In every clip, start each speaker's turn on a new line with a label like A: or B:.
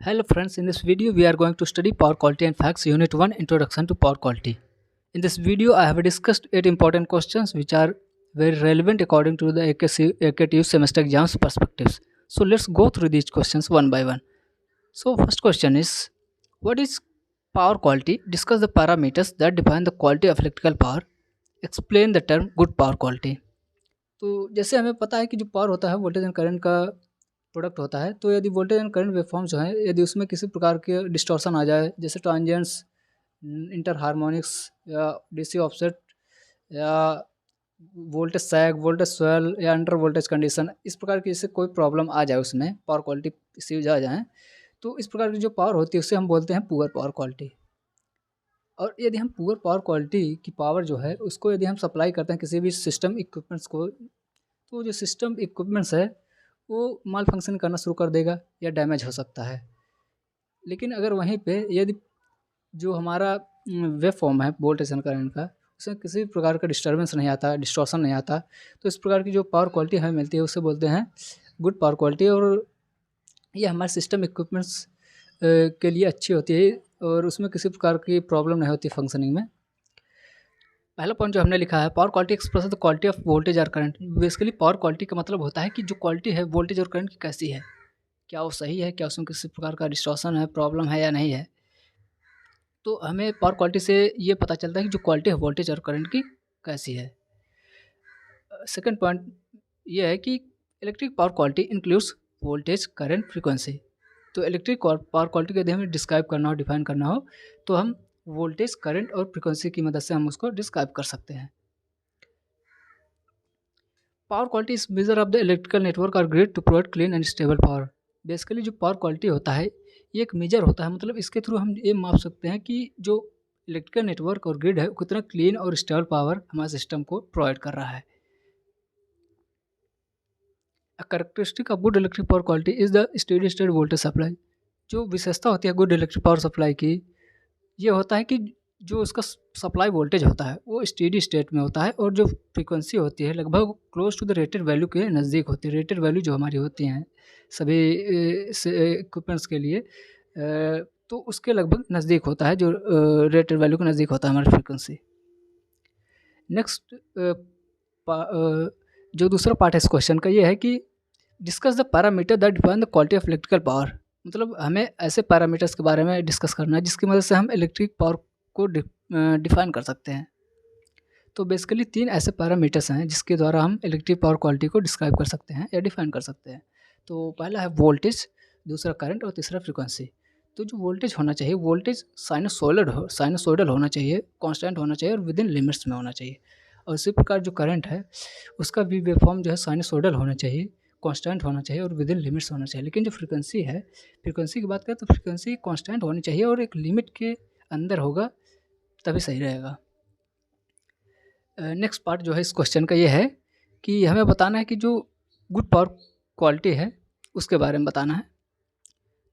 A: Hello friends, in this video we are going to study Power Quality and Facts Unit 1 Introduction to Power Quality. In this video I have discussed 8 important questions which are very relevant according to the AKTU semester exams perspectives. So let's go through these questions one by one. So first question is, what is power quality? Discuss the parameters that define the quality of electrical power. Explain the term good power quality. तो जैसे हमें पता है कि जो power होता है voltage and current का प्रोडक्ट होता है। तो यदि वोल्टेज एंड करंट वेवफॉर्म जो है, यदि उसमें किसी प्रकार के डिस्टॉर्शन आ जाए, जैसे ट्रांजिएंट्स, इंटर हार्मोनिक्स या डीसी ऑफसेट या वोल्टेज सैग, वोल्टेज स्वेल या अंडर वोल्टेज कंडीशन, इस प्रकार की जैसे कोई प्रॉब्लम आ जाए, उसमें पावर क्वालिटी इश्यूज आ जाएँ, तो इस प्रकार की जो पावर होती है उसे हम बोलते हैं पुअर पावर क्वालिटी। और यदि हम पुअर पावर क्वालिटी की पावर जो है उसको यदि हम सप्लाई करते हैं किसी भी सिस्टम इक्विपमेंट्स को, तो जो सिस्टम इक्विपमेंट्स है वो माल फंक्शन करना शुरू कर देगा या डैमेज हो सकता है। लेकिन अगर वहीं पे यदि जो हमारा वेव फॉर्म है वोल्टेज एंड करंट का, उसमें किसी भी प्रकार का डिस्टर्बेंस नहीं आता, डिस्टॉर्शन नहीं आता, तो इस प्रकार की जो पावर क्वालिटी हमें मिलती है उसे बोलते हैं गुड पावर क्वालिटी। और ये हमारे सिस्टम इक्विपमेंट्स के लिए अच्छी होती है और उसमें किसी प्रकार की प्रॉब्लम नहीं होती फंक्शनिंग में। पहला पॉइंट जो हमने लिखा है, power quality express the quality of voltage और करंट। बेसिकली पावर क्वालिटी का मतलब होता है कि जो क्वालिटी है वोल्टेज और करंट की कैसी है, क्या वो सही है, क्या उसमें किसी प्रकार का डिस्टॉर्शन है, प्रॉब्लम है या नहीं है। तो हमें पावर क्वालिटी से ये पता चलता है कि जो क्वालिटी है वोल्टेज और करंट की कैसी है। सेकंड पॉइंट ये है कि electric power quality includes voltage, current, frequency. तो इलेक्ट्रिक पावर क्वालिटी को यदि हमें डिस्क्राइब करना हो, डिफाइन करना हो, तो हम वोल्टेज, करंट और फ्रीक्वेंसी की मदद से हम उसको डिस्क्राइब कर सकते हैं। Power quality is measure of the electrical network और grid to provide clean and stable power. Basically जो पावर क्वालिटी होता है ये एक मेजर होता है, मतलब इसके थ्रू हम ये माप सकते हैं कि जो इलेक्ट्रिकल नेटवर्क और ग्रिड है वो कितना क्लीन और स्टेबल पावर हमारे सिस्टम को प्रोवाइड कर रहा है। A characteristic of good electric power quality is the steady state voltage supply. जो विशेषता होती है गुड इलेक्ट्रिक पावर सप्लाई की, ये होता है कि जो उसका सप्लाई वोल्टेज होता है वो स्टेडी स्टेट में होता है और जो फ्रीक्वेंसी होती है लगभग close to the rated value के नज़दीक होती है। रेटेड वैल्यू जो हमारी होती हैं सभी इक्विपमेंट्स के लिए, तो उसके लगभग नज़दीक होता है, जो रेटेड वैल्यू के नज़दीक होता है हमारी फ्रीक्वेंसी। नेक्स्ट जो दूसरा पार्ट है इस क्वेश्चन का, ये है कि discuss the parameter that define the quality of electrical power. मतलब हमें ऐसे पैरामीटर्स के बारे में डिस्कस करना है जिसकी मदद से हम इलेक्ट्रिक पावर को डिफाइन कर सकते हैं। तो बेसिकली 3 ऐसे पैरामीटर्स हैं जिसके द्वारा हम इलेक्ट्रिक पावर क्वालिटी को डिस्क्राइब कर सकते हैं या डिफाइन कर सकते हैं। तो पहला है वोल्टेज, दूसरा करंट और तीसरा फ्रीक्वेंसी। तो जो वोल्टेज होना चाहिए, वोल्टेज साइनसोइडल होना चाहिए, कांस्टेंट होना चाहिए और विद इन लिमिट्स में होना चाहिए। और इसी प्रकार जो करंट है उसका भी वेवफॉर्म जो है साइनसोइडल होना चाहिए, कांस्टेंट होना चाहिए और विद इन लिमिट्स होना चाहिए। लेकिन जो फ्रीक्वेंसी है, फ्रीक्वेंसी की बात करें तो फ्रीक्वेंसी कांस्टेंट होनी चाहिए और एक लिमिट के अंदर होगा तभी सही रहेगा। नेक्स्ट पार्ट जो है इस क्वेश्चन का ये है कि हमें बताना है कि जो गुड पावर क्वालिटी है उसके बारे में बताना है।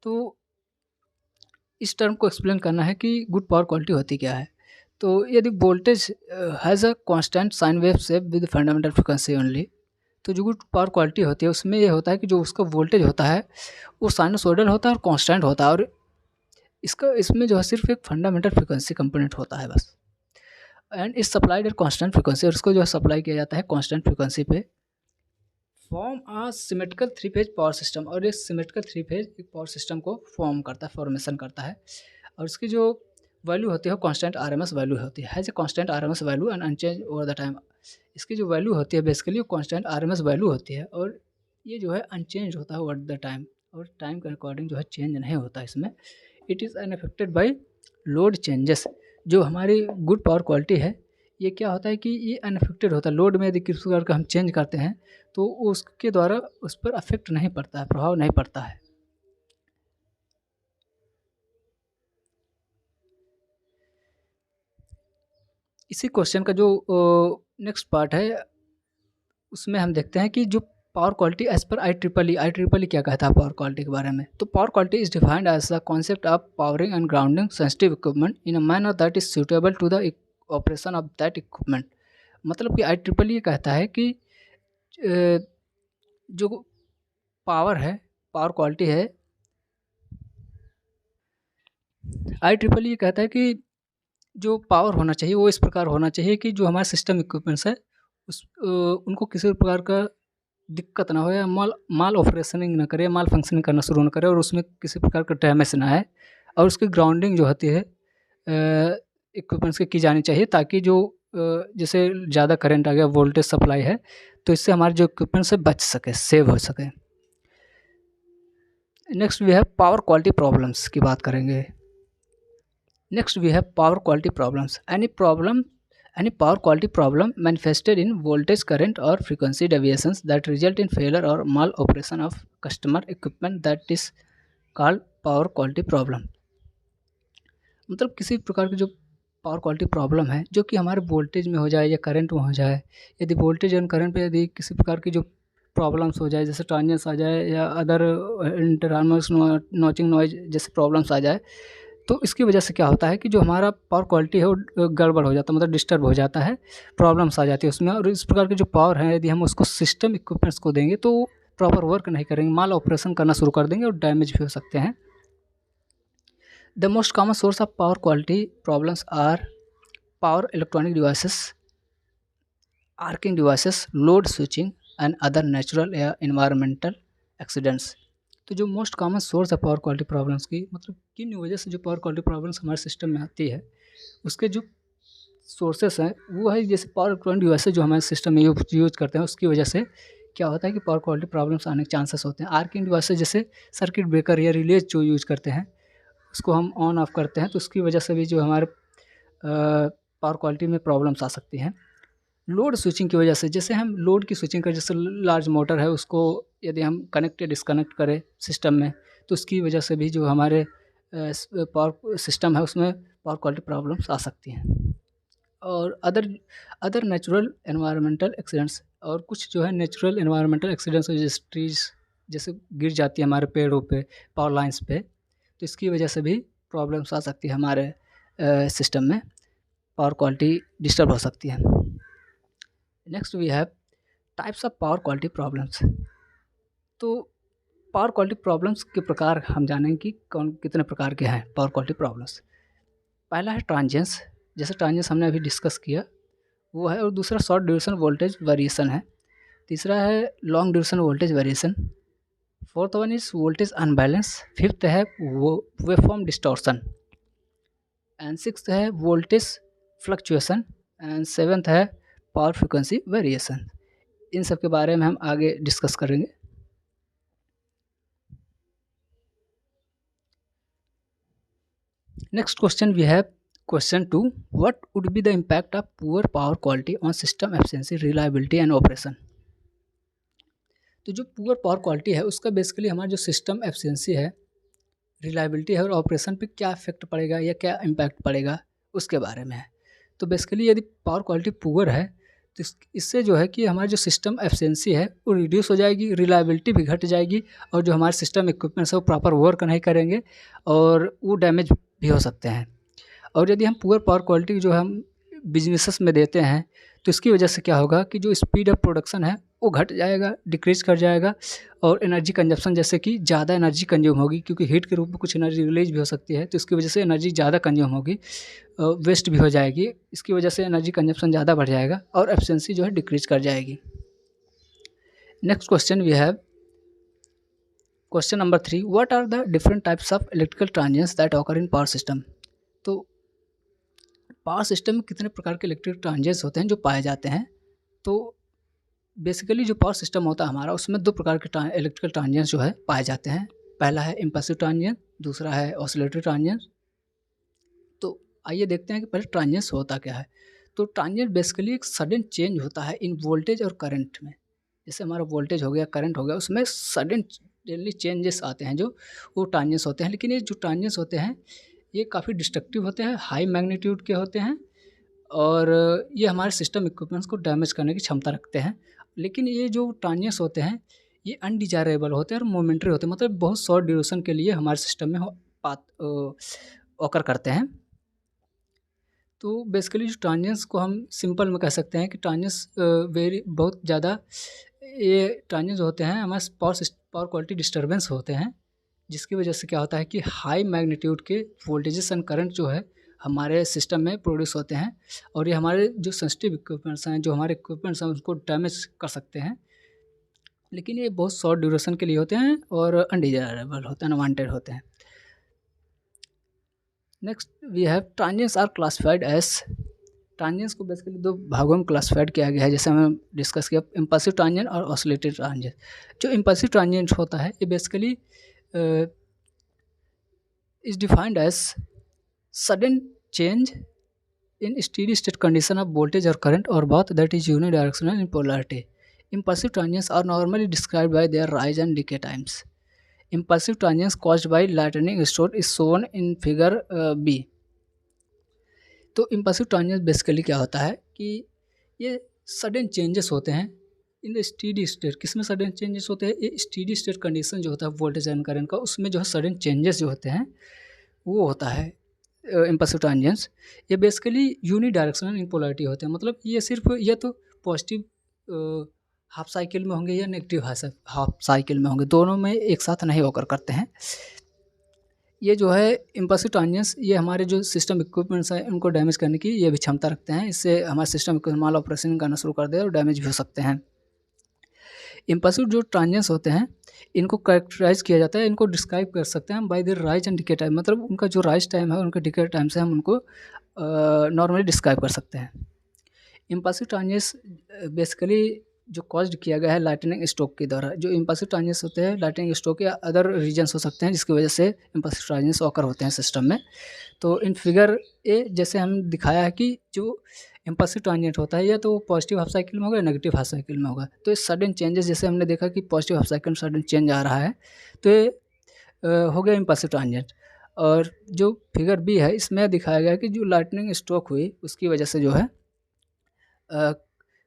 A: तो इस टर्म को एक्सप्लेन करना है कि गुड पावर क्वालिटी होती क्या है। तो यदि voltage has a constant sine wave shape with fundamental frequency only, तो जो गुड पावर क्वालिटी होती है उसमें ये होता है कि जो उसका वोल्टेज होता है वो साइनसोइडल होता है और कांस्टेंट होता है और इसमें जो है सिर्फ एक फंडामेंटल फ्रीक्वेंसी कंपोनेंट होता है बस। एंड इस सप्लाइड एट कांस्टेंट फ्रीक्वेंसी, और इसको जो है सप्लाई किया जाता है कांस्टेंट फ्रीक्वेंसी पे। फॉर्म आ सिमेट्रिकल 3 फेज पावर सिस्टम, और इस सिमेट्रिकल 3 फेज एक पावर सिस्टम को फॉर्मेशन करता है। और इसकी जो वैल्यू होती है वो कांस्टेंट आरएमएस वैल्यू होती है, has a constant RMS value and unchange over the time. इसकी जो वैल्यू होती है बेसिकली वो कांस्टेंट आरएमएस वैल्यू होती है और ये जो है अनचेंज होता है ओवर द टाइम, और टाइम के अकॉर्डिंग जो है चेंज नहीं होता इसमें। It is unaffected by load changes. जो हमारी गुड पावर क्वालिटी है ये क्या होता है कि ये अनअफेक्टेड होता है। लोड में यदि किसी प्रकार का हम चेंज करते हैं तो उसके द्वारा उस पर अफेक्ट नहीं पड़ता है, प्रभाव नहीं पड़ता है। इसी क्वेश्चन का जो नेक्स्ट पार्ट है उसमें हम देखते हैं कि जो power quality as per I triple E क्या कहता है पावर क्वालिटी के बारे में। तो power quality is defined as the concept of powering and grounding sensitive equipment in a manner that is suitable to the operation of that equipment. मतलब कि I triple E कहता है कि जो पावर है, पावर क्वालिटी है, IEEE ये कहता है कि जो पावर होना चाहिए वो इस प्रकार होना चाहिए कि जो हमारे सिस्टम इक्विपमेंट्स है उनको किसी भी प्रकार का दिक्कत ना हो या माल ऑपरेशनिंग ना करे, माल फंक्शनिंग करना शुरू ना करे और उसमें किसी प्रकार का डैमेज ना आए। और उसकी ग्राउंडिंग जो होती है इक्विपमेंट्स की जानी चाहिए, ताकि जो जैसे ज़्यादा करंट आ गया, वोल्टेज सप्लाई है, तो इससे हमारे जो इक्विपमेंट्स है बच सके, सेव हो सके। Next we have power quality problems की बात करेंगे। Next we have power quality problems. Any power quality problem manifested in voltage, current or frequency deviations that result in failure or mal-operation of customer equipment, that is called power quality problem. मतलब किसी प्रकार की जो power quality problem है जो कि हमारे voltage में हो जाए या करंट में हो जाए, यदि वोल्टेज एंड करंट पे यदि किसी प्रकार की जो प्रॉब्लम्स हो जाए, जैसे ट्रांजिएंट्स आ जाए या अदर इंटरनल्स नॉचिंग नॉइज जैसे प्रॉब्लम्स आ जाए, तो इसकी वजह से क्या होता है कि जो हमारा पावर क्वालिटी है वो गड़बड़ हो जाता है, मतलब डिस्टर्ब हो जाता है, प्रॉब्लम्स आ जाती है उसमें। और इस प्रकार की जो पावर है यदि हम उसको सिस्टम इक्विपमेंट्स को देंगे तो प्रॉपर वर्क नहीं करेंगे, माल ऑपरेशन करना शुरू कर देंगे और डैमेज भी हो सकते हैं। The most common source of power quality problems are power electronic devices, arcing devices, load switching and other natural या इन्वायरमेंटल एक्सीडेंट्स। तो जो मोस्ट कॉमन सोर्स है पावर क्वालिटी प्रॉब्लम्स की, मतलब किन वजह से जो पावर क्वालिटी प्रॉब्लम्स हमारे सिस्टम में आती है, उसके जो सोर्सेस हैं वो है जैसे पावर इलेक्ट्रॉनिक डिवाइसेस जो हमारे सिस्टम में यूज करते हैं, उसकी वजह से क्या होता है कि पावर क्वालिटी प्रॉब्लम्स आने के चांसेस होते हैं। आर्किंग डिवाइसेस जैसे सर्किट ब्रेकर या रिलेज जो यूज करते हैं, उसको हम ऑन ऑफ करते हैं, तो उसकी वजह से भी जो हमारे पावर क्वालिटी में प्रॉब्लम्स आ सकती हैं। लोड स्विचिंग की वजह से, जैसे हम लोड की स्विचिंग करें, जैसे लार्ज मोटर है उसको यदि हम कनेक्ट या डिस्कनेक्ट करें सिस्टम में, तो उसकी वजह से भी जो हमारे पावर सिस्टम है उसमें पावर क्वालिटी प्रॉब्लम्स आ सकती हैं। और अदर नेचुरल एनवायरमेंटल एक्सीडेंट्स, और कुछ जो है नेचुरल एनवायरमेंटल एक्सीडेंट्स जैसे ट्रीज जैसे गिर जाती है हमारे पेड़ों पे, पावर लाइंस पे, तो इसकी वजह से भी प्रॉब्लम्स आ सकती है हमारे सिस्टम में, पावर क्वालिटी डिस्टर्ब हो सकती है। Next we have types of power quality problems. तो पावर क्वालिटी प्रॉब्लम्स के प्रकार हम जानेंगे कि कौन कितने प्रकार के हैं पावर क्वालिटी प्रॉब्लम्स। पहला है ट्रांजिएंट्स, जैसे ट्रांजिएंट्स हमने अभी डिस्कस किया वो है, और दूसरा शॉर्ट ड्यूरेशन वोल्टेज वेरिएशन है, तीसरा है long duration voltage variation, fourth one is voltage unbalance, fifth है वेवफॉर्म डिस्टॉर्शन, एंड सिक्स्थ है वोल्टेज फ्लक्चुएशन, एंड सेवन्थ है पावर फ्रिक्वेंसी वेरिएशन। इन सब के बारे में हम आगे डिस्कस करेंगे। Next question we have question 2, what would be the impact of poor power quality on system efficiency, reliability and operation. तो जो पुअर पावर क्वालिटी है उसका बेसिकली हमारा जो सिस्टम एफिशिएंसी है, रिलायबिलिटी है और ऑपरेशन पे क्या इफेक्ट पड़ेगा या क्या इम्पैक्ट पड़ेगा उसके बारे में है। तो बेसिकली यदि पावर क्वालिटी पुअर है तो इससे जो है कि हमारा जो सिस्टम एफिशिएंसी है वो रिड्यूस हो जाएगी, रिलायबिलिटी भी घट जाएगी, और जो हमारे सिस्टम इक्विपमेंट्स है वो प्रॉपर वर्क नहीं करेंगे और वो डैमेज भी हो सकते हैं। और यदि हम पुअर पावर क्वालिटी जो हम बिजनेसेस में देते हैं तो इसकी वजह से क्या होगा कि जो स्पीड ऑफ प्रोडक्शन है वो घट जाएगा, डिक्रीज कर जाएगा, और एनर्जी कंजप्शन जैसे कि ज़्यादा एनर्जी कंज्यूम होगी, क्योंकि हीट के रूप में कुछ एनर्जी रिलीज भी हो सकती है, तो इसकी वजह से एनर्जी ज़्यादा कंज्यूम होगी, वेस्ट भी हो जाएगी, इसकी वजह से एनर्जी कंजप्शन ज़्यादा बढ़ जाएगा और एफिशिएंसी जो है डिक्रीज कर जाएगी। Next question we have question number 3, what are the different types of electrical transients that occur in power system. तो पावर सिस्टम में कितने प्रकार के इलेक्ट्रिक ट्रांजिएंट्स होते हैं जो पाए जाते हैं। तो बेसिकली जो पावर सिस्टम होता है हमारा उसमें दो प्रकार के इलेक्ट्रिकल ट्रांजिएंट्स जो है पाए जाते हैं। पहला है इम्पल्सिव ट्रांजिएंट, दूसरा है ऑसिलेटरी ट्रांजिएंट। तो आइए देखते हैं कि पहले ट्रांजिएंट्स होता क्या है। तो ट्रांजिएंट बेसिकली एक सडन चेंज होता है इन वोल्टेज और करंट में। जैसे हमारा वोल्टेज हो गया, करंट हो गया, उसमें सडनली चेंजेस आते हैं जो वो ट्रांजिएंट्स होते हैं। लेकिन ये जो ट्रांजिएंट्स होते हैं ये काफ़ी डिस्ट्रक्टिव होते हैं, हाई मैग्नीट्यूड के होते हैं, और ये हमारे सिस्टम इक्विपमेंट्स को डैमेज करने की क्षमता रखते हैं। लेकिन ये जो ट्रांजिएंट्स होते हैं ये अनडिजायरेबल होते हैं और मोमेंटरी होते हैं, मतलब बहुत शॉर्ट ड्यूरेशन के लिए हमारे सिस्टम में ऑकर करते हैं। तो बेसिकली जो ट्रांजिएंट्स को हम सिंपल में कह सकते हैं कि ट्रांजिएंट्स बहुत ज़्यादा ये ट्रांजिएंट होते हैं हमारे पावर क्वालिटी डिस्टर्बेंस होते हैं, जिसकी वजह से क्या होता है कि हाई मैग्नीट्यूड के वोल्टेजेस एंड करंट जो है हमारे सिस्टम में प्रोड्यूस होते हैं, और ये हमारे जो सेंसिटिव इक्विपमेंट्स हैं, जो हमारे इक्विपमेंट्स हैं, उसको डैमेज कर सकते हैं। लेकिन ये बहुत शॉर्ट ड्यूरेशन के लिए होते हैं और अनडिजायरेबल होते हैं, अनवांटेड होते हैं। Next we have transients are classified as. Transients को बेसिकली दो भागों में क्लासिफाइड किया गया है, जैसे हमने डिस्कस किया, इम्पल्सिव ट्रांजिएंट और ऑसिलेटरी ट्रांजिएंट। जो इम्पल्सिव ट्रांजिएंट होता है ये basically is defined as sudden change in steady state condition of voltage or current or both that is unidirectional in polarity. Impulsive transients are normally described by their rise and decay times. Impulsive transients caused by lightning storm is shown in figure B. तो impulsive transient basically क्या होता है कि ये sudden changes होते हैं in the steady state. किसमें sudden changes होते हैं? ये स्टीडी स्टेट कंडीशन जो होता है वोल्टेज एंड करंट का, उसमें जो है सडन चेंजेस जो होते हैं वो होता है इम्पल्सिव ट्रांजिएंट्स। ये बेसिकली यूनी डायरेक्शनल इन पोलैरिटी होते हैं, मतलब ये सिर्फ या तो पॉजिटिव हाफ साइकिल में होंगे या नेगेटिव हाफ साइकिल में होंगे, दोनों में एक साथ नहीं होकर करते हैं। ये जो है इम्पल्सिव ट्रांजिएंट्स ये हमारे जो सिस्टम इक्विपमेंट्स हैं उनको डैमेज करने की ये भी क्षमता रखते हैं। इससे हमारे सिस्टम माल ऑपरेशन करना शुरू कर दे और डैमेज भी हो सकते हैं। इम्पल्सिव जो ट्रांजिएंट्स होते हैं इनको कैरेक्टराइज किया जाता है, इनको डिस्क्राइब कर सकते हैं हम bye there rise and decay time, मतलब उनका जो राइज टाइम है उनके डिके टाइम से हम उनको नॉर्मली डिस्क्राइब कर सकते हैं। इम्पल्सिव ट्रांजिएंट्स बेसिकली जो कॉज्ड किया गया है लाइटनिंग स्ट्रोक के द्वारा। जो इम्पल्सिव ट्रांजिएंट्स होते हैं लाइटनिंग स्ट्रोक या अदर रीजन्स हो सकते हैं जिसकी वजह से इम्पल्सिव ट्रांजिएंट्स ऑकर होते हैं सिस्टम में। तो इन फिगर ए जैसे हम दिखाया है कि जो इम्पल्सिव ट्रांजिएंट होता है या तो पॉजिटिव हाफ साइकिल में होगा या नेगेटिव हाफ साइकिल में होगा। तो ये सडन चेंजेस जैसे हमने देखा कि पॉजिटिव हाफ साइकिल में सडन चेंज आ रहा है, तो ये हो गया इम्पल्सिव ट्रांजिएंट। और जो फिगर बी है इसमें दिखाया गया है कि जो लाइटनिंग स्ट्रोक हुई उसकी वजह से जो है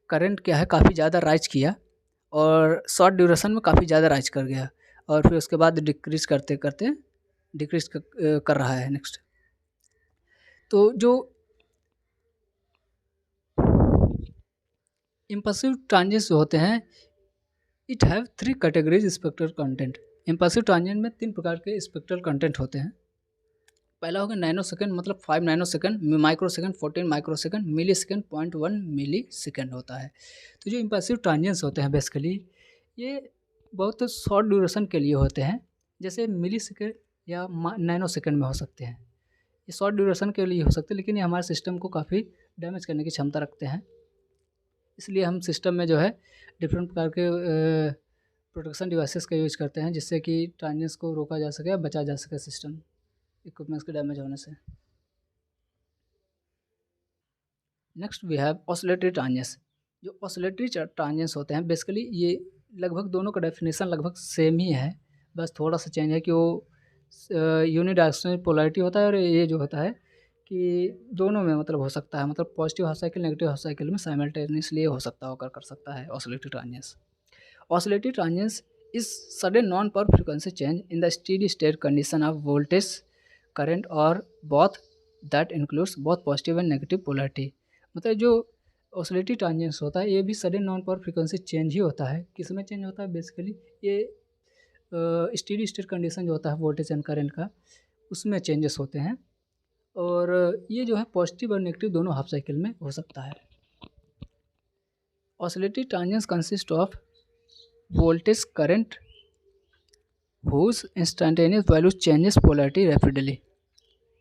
A: करंट क्या है काफ़ी ज़्यादा राइज किया और शॉर्ट ड्यूरेशन में काफ़ी ज़्यादा राइज कर गया, और फिर उसके बाद डिक्रीज करते करते डिक्रीज कर रहा है। नेक्स्ट तो जो इम्पल्सिव ट्रांजिएंट्स होते हैं it have 3 categories spectral content. Impulsive transient में 3 प्रकार के स्पेक्ट्रल कंटेंट होते हैं। पहला होगा नैनो सेकंड, मतलब 5 nano second, micro second 14 micro second, milli second 0.1 milli second होता है। तो जो इम्पल्सिव ट्रांजिएंट्स होते हैं बेसिकली ये बहुत शॉर्ट ड्यूरेशन के लिए होते हैं, जैसे मिली सेकंड या नैनो सेकंड में हो सकते हैं। ये शॉर्ट ड्यूरेशन के लिए हो सकते हैं लेकिन ये हमारे सिस्टम को काफ़ी डैमेज करने की क्षमता रखते हैं। इसलिए हम सिस्टम में जो है डिफरेंट प्रकार के प्रोटेक्शन डिवाइसेस का यूज़ करते हैं जिससे कि ट्रांजिएंट्स को रोका जा सके, बचा जा सके सिस्टम इक्विपमेंट्स के डैमेज होने से। Next we have oscillatory transients. जो ऑसिलेटरी ट्रांजिएंट्स होते हैं बेसिकली ये लगभग दोनों का डेफिनेशन लगभग सेम ही है, बस थोड़ा सा चेंज है कि वो यूनिडायरेक्शनल पोलैरिटी होता है और ये जो होता है कि दोनों में मतलब हो सकता है, मतलब positive half cycle negative half cycle में साइमल्टेनियसली हो सकता है, कर सकता है oscillatory transients. Oscillating transients is sudden non-power frequency change in the steady state condition of voltage, current or both that includes both positive and negative polarity। मतलब जो oscillating transients होता है ये भी sudden non-power frequency change ही होता है। किस में चेंज होता है? बेसिकली ये स्टीडी स्टेट कंडीशन जो होता है वोल्टेज एंड करंट का उसमें चेंजेस होते हैं, और ये जो है पॉजिटिव और नेगेटिव दोनों हाफ साइकिल में हो सकता है। Oscillating transients consist of voltage current whose instantaneous value changes polarity rapidly.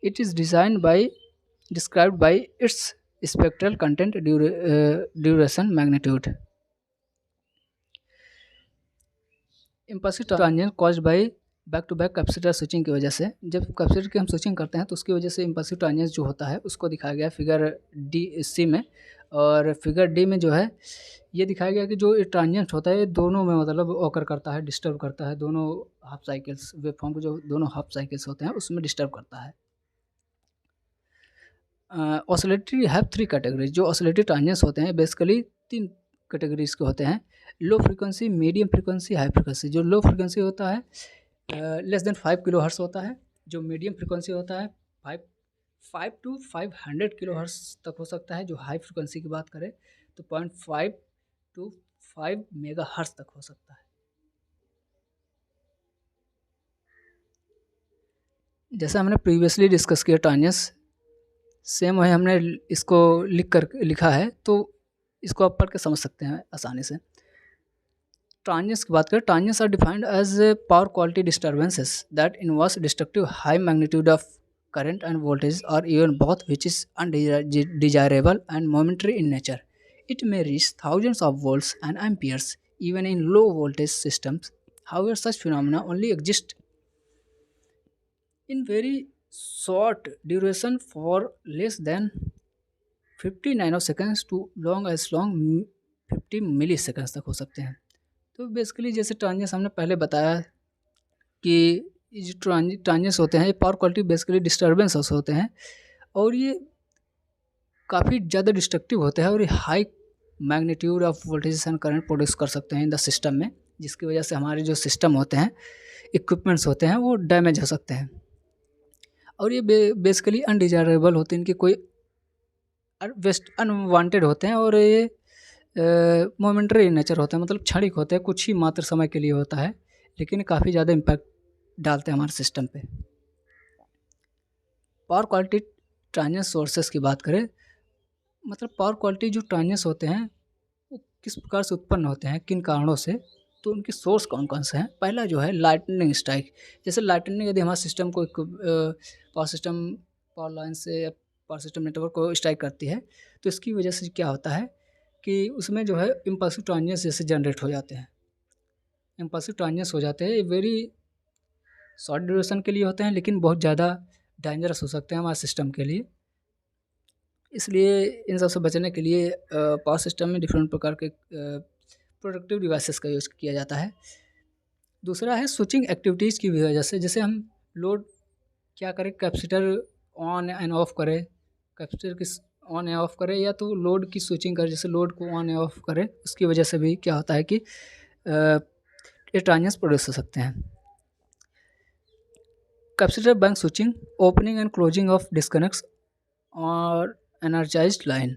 A: It is described by its spectral content duration magnitude. Impulsive transient caused by back to back capacitor switching की वजह से, जब capacitor की हम switching करते हैं तो उसकी वजह से इम्पल्सिव ट्रांजिएंट जो होता है उसको दिखाया गया फिगर डी सी में, और फिगर डी में जो है ये दिखाया गया कि जो ट्रांजिएंट होता है ये दोनों में मतलब ऑकर करता है, डिस्टर्ब करता है, दोनों हाफ साइकिल्स वेव फॉर्म के जो दोनों हाफ साइकिल्स होते हैं उसमें डिस्टर्ब करता है। Oscillatory have 3 categories. जो ऑसिलेटरी ट्रांजिएंट्स होते हैं बेसिकली 3 कैटेगरीज के होते हैं, low frequency, medium frequency, high frequency. जो लो फ्रीक्वेंसी होता है लेस देन 5 किलो हर्ट्स होता है। जो मीडियम फ्रीक्वेंसी होता है 5 to 500 किलो हर्ट्स तक हो सकता है। जो हाई फ्रीक्वेंसी की बात करें तो 0.5 to 5 मेगाहर्ट्ज तक हो सकता है। जैसा हमने प्रीवियसली डिस्कस किया ट्रांजियंस, सेम वही हमने इसको लिखा है, तो इसको आप पढ़ के समझ सकते हैं आसानी से। ट्रांजियंस की बात करें, transients are defined as power quality disturbances that involve destructive high magnitude of current and voltage or even both, which is undesirable and momentary in nature. It may reach thousands of volts and amperes even in low voltage systems. However, such phenomena only exist in very short duration for less than 50 nanoseconds to long 50 milliseconds तक हो सकते हैं। तो basically जैसे transience हमने पहले बताया कि ये जो ट्रांजियंस होते हैं, ये पावर क्वालिटी बेसिकली डिस्टर्बेंस होते हैं और ये काफ़ी ज़्यादा डिस्ट्रक्टिव होते हैं और ये high magnitude of voltage and current produce कर सकते हैं इन द सिस्टम में, जिसकी वजह से हमारे जो सिस्टम होते हैं, इक्विपमेंट्स होते हैं, वो डैमेज हो सकते हैं। और ये बेसिकली अनडिजायरेबल होते हैं, इनके कोई अनवांटेड होते हैं और ये मोमेंटरी नेचर होते हैं, मतलब क्षणिक होते हैं, कुछ ही मात्र समय के लिए होता है, लेकिन काफ़ी ज़्यादा इम्पैक्ट डालते हैं हमारे सिस्टम पे। पावर क्वालिटी ट्रांजियंस सोर्सेस की बात करें, मतलब पावर क्वालिटी जो ट्रांजियंस होते हैं वो किस प्रकार से उत्पन्न होते हैं, किन कारणों से, तो उनके सोर्स कौन कौन से हैं। पहला जो है लाइटनिंग स्ट्राइक। जैसे लाइटनिंग यदि हमारे सिस्टम को पावर लाइन से या पावर सिस्टम नेटवर्क को स्ट्राइक करती है, तो इसकी वजह से क्या होता है कि उसमें जो है इम्पल्सिव ट्रांजियंस जैसे जनरेट हो जाते हैं। इम्पल्सिव ट्रांजियंस हो जाते हैं, ये वेरी शॉर्ट ड्यूरेशन के लिए होते हैं, लेकिन बहुत ज़्यादा डेंजरस हो सकते हैं हमारे सिस्टम के लिए। इसलिए इन सब से बचने के लिए पावर सिस्टम में डिफरेंट प्रकार के प्रोडक्टिव डिवाइसेस का यूज़ किया जाता है। दूसरा है स्विचिंग एक्टिविटीज़ की वजह से, जैसे हम लोड क्या करें, कैपेसिटर ऑन एंड ऑफ करें, कैपेसिटर की ऑन एंड ऑफ करें, या तो लोड की स्विचिंग करें, जैसे लोड को ऑन एंड ऑफ करें, उसकी वजह से भी क्या होता है कि ये ट्रांजियंस प्रोड्यूस हो सकते हैं। Capacitor bank switching, opening and closing of disconnects और energized line,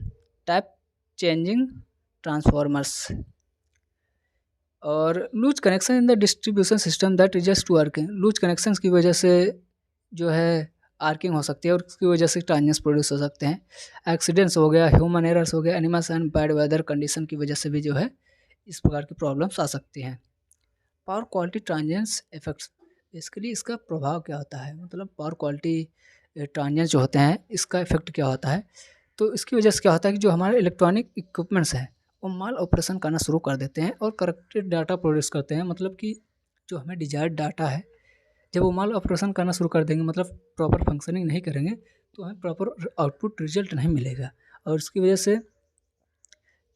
A: tap changing transformers, और loose connection in the distribution system that results to arcing. Loose connections की वजह से जो है आर्किंग हो सकती है और उसकी वजह से ट्रांजियंस प्रोड्यूस हो सकते हैं। एक्सीडेंट्स हो गया, ह्यूमन एरर्स हो गया, animals and bad weather condition की वजह से भी जो है इस प्रकार की प्रॉब्लम्स आ सकती हैं। Power quality transience effects, basically इसका प्रभाव क्या होता है, मतलब पावर क्वालिटी ट्रांजियंस जो होते हैं इसका इफेक्ट क्या होता है। तो इसकी वजह से क्या होता है कि जो हमारे इलेक्ट्रॉनिक इक्विपमेंट्स हैं वो माल ऑपरेशन करना शुरू कर देते हैं और करेक्टेड डाटा प्रोड्यूस करते हैं, मतलब कि जो हमें डिजायर्ड डाटा है, जब वो माल ऑपरेशन करना शुरू कर देंगे, मतलब प्रॉपर फंक्शनिंग नहीं करेंगे, तो हमें प्रॉपर आउटपुट रिजल्ट नहीं मिलेगा। और उसकी वजह से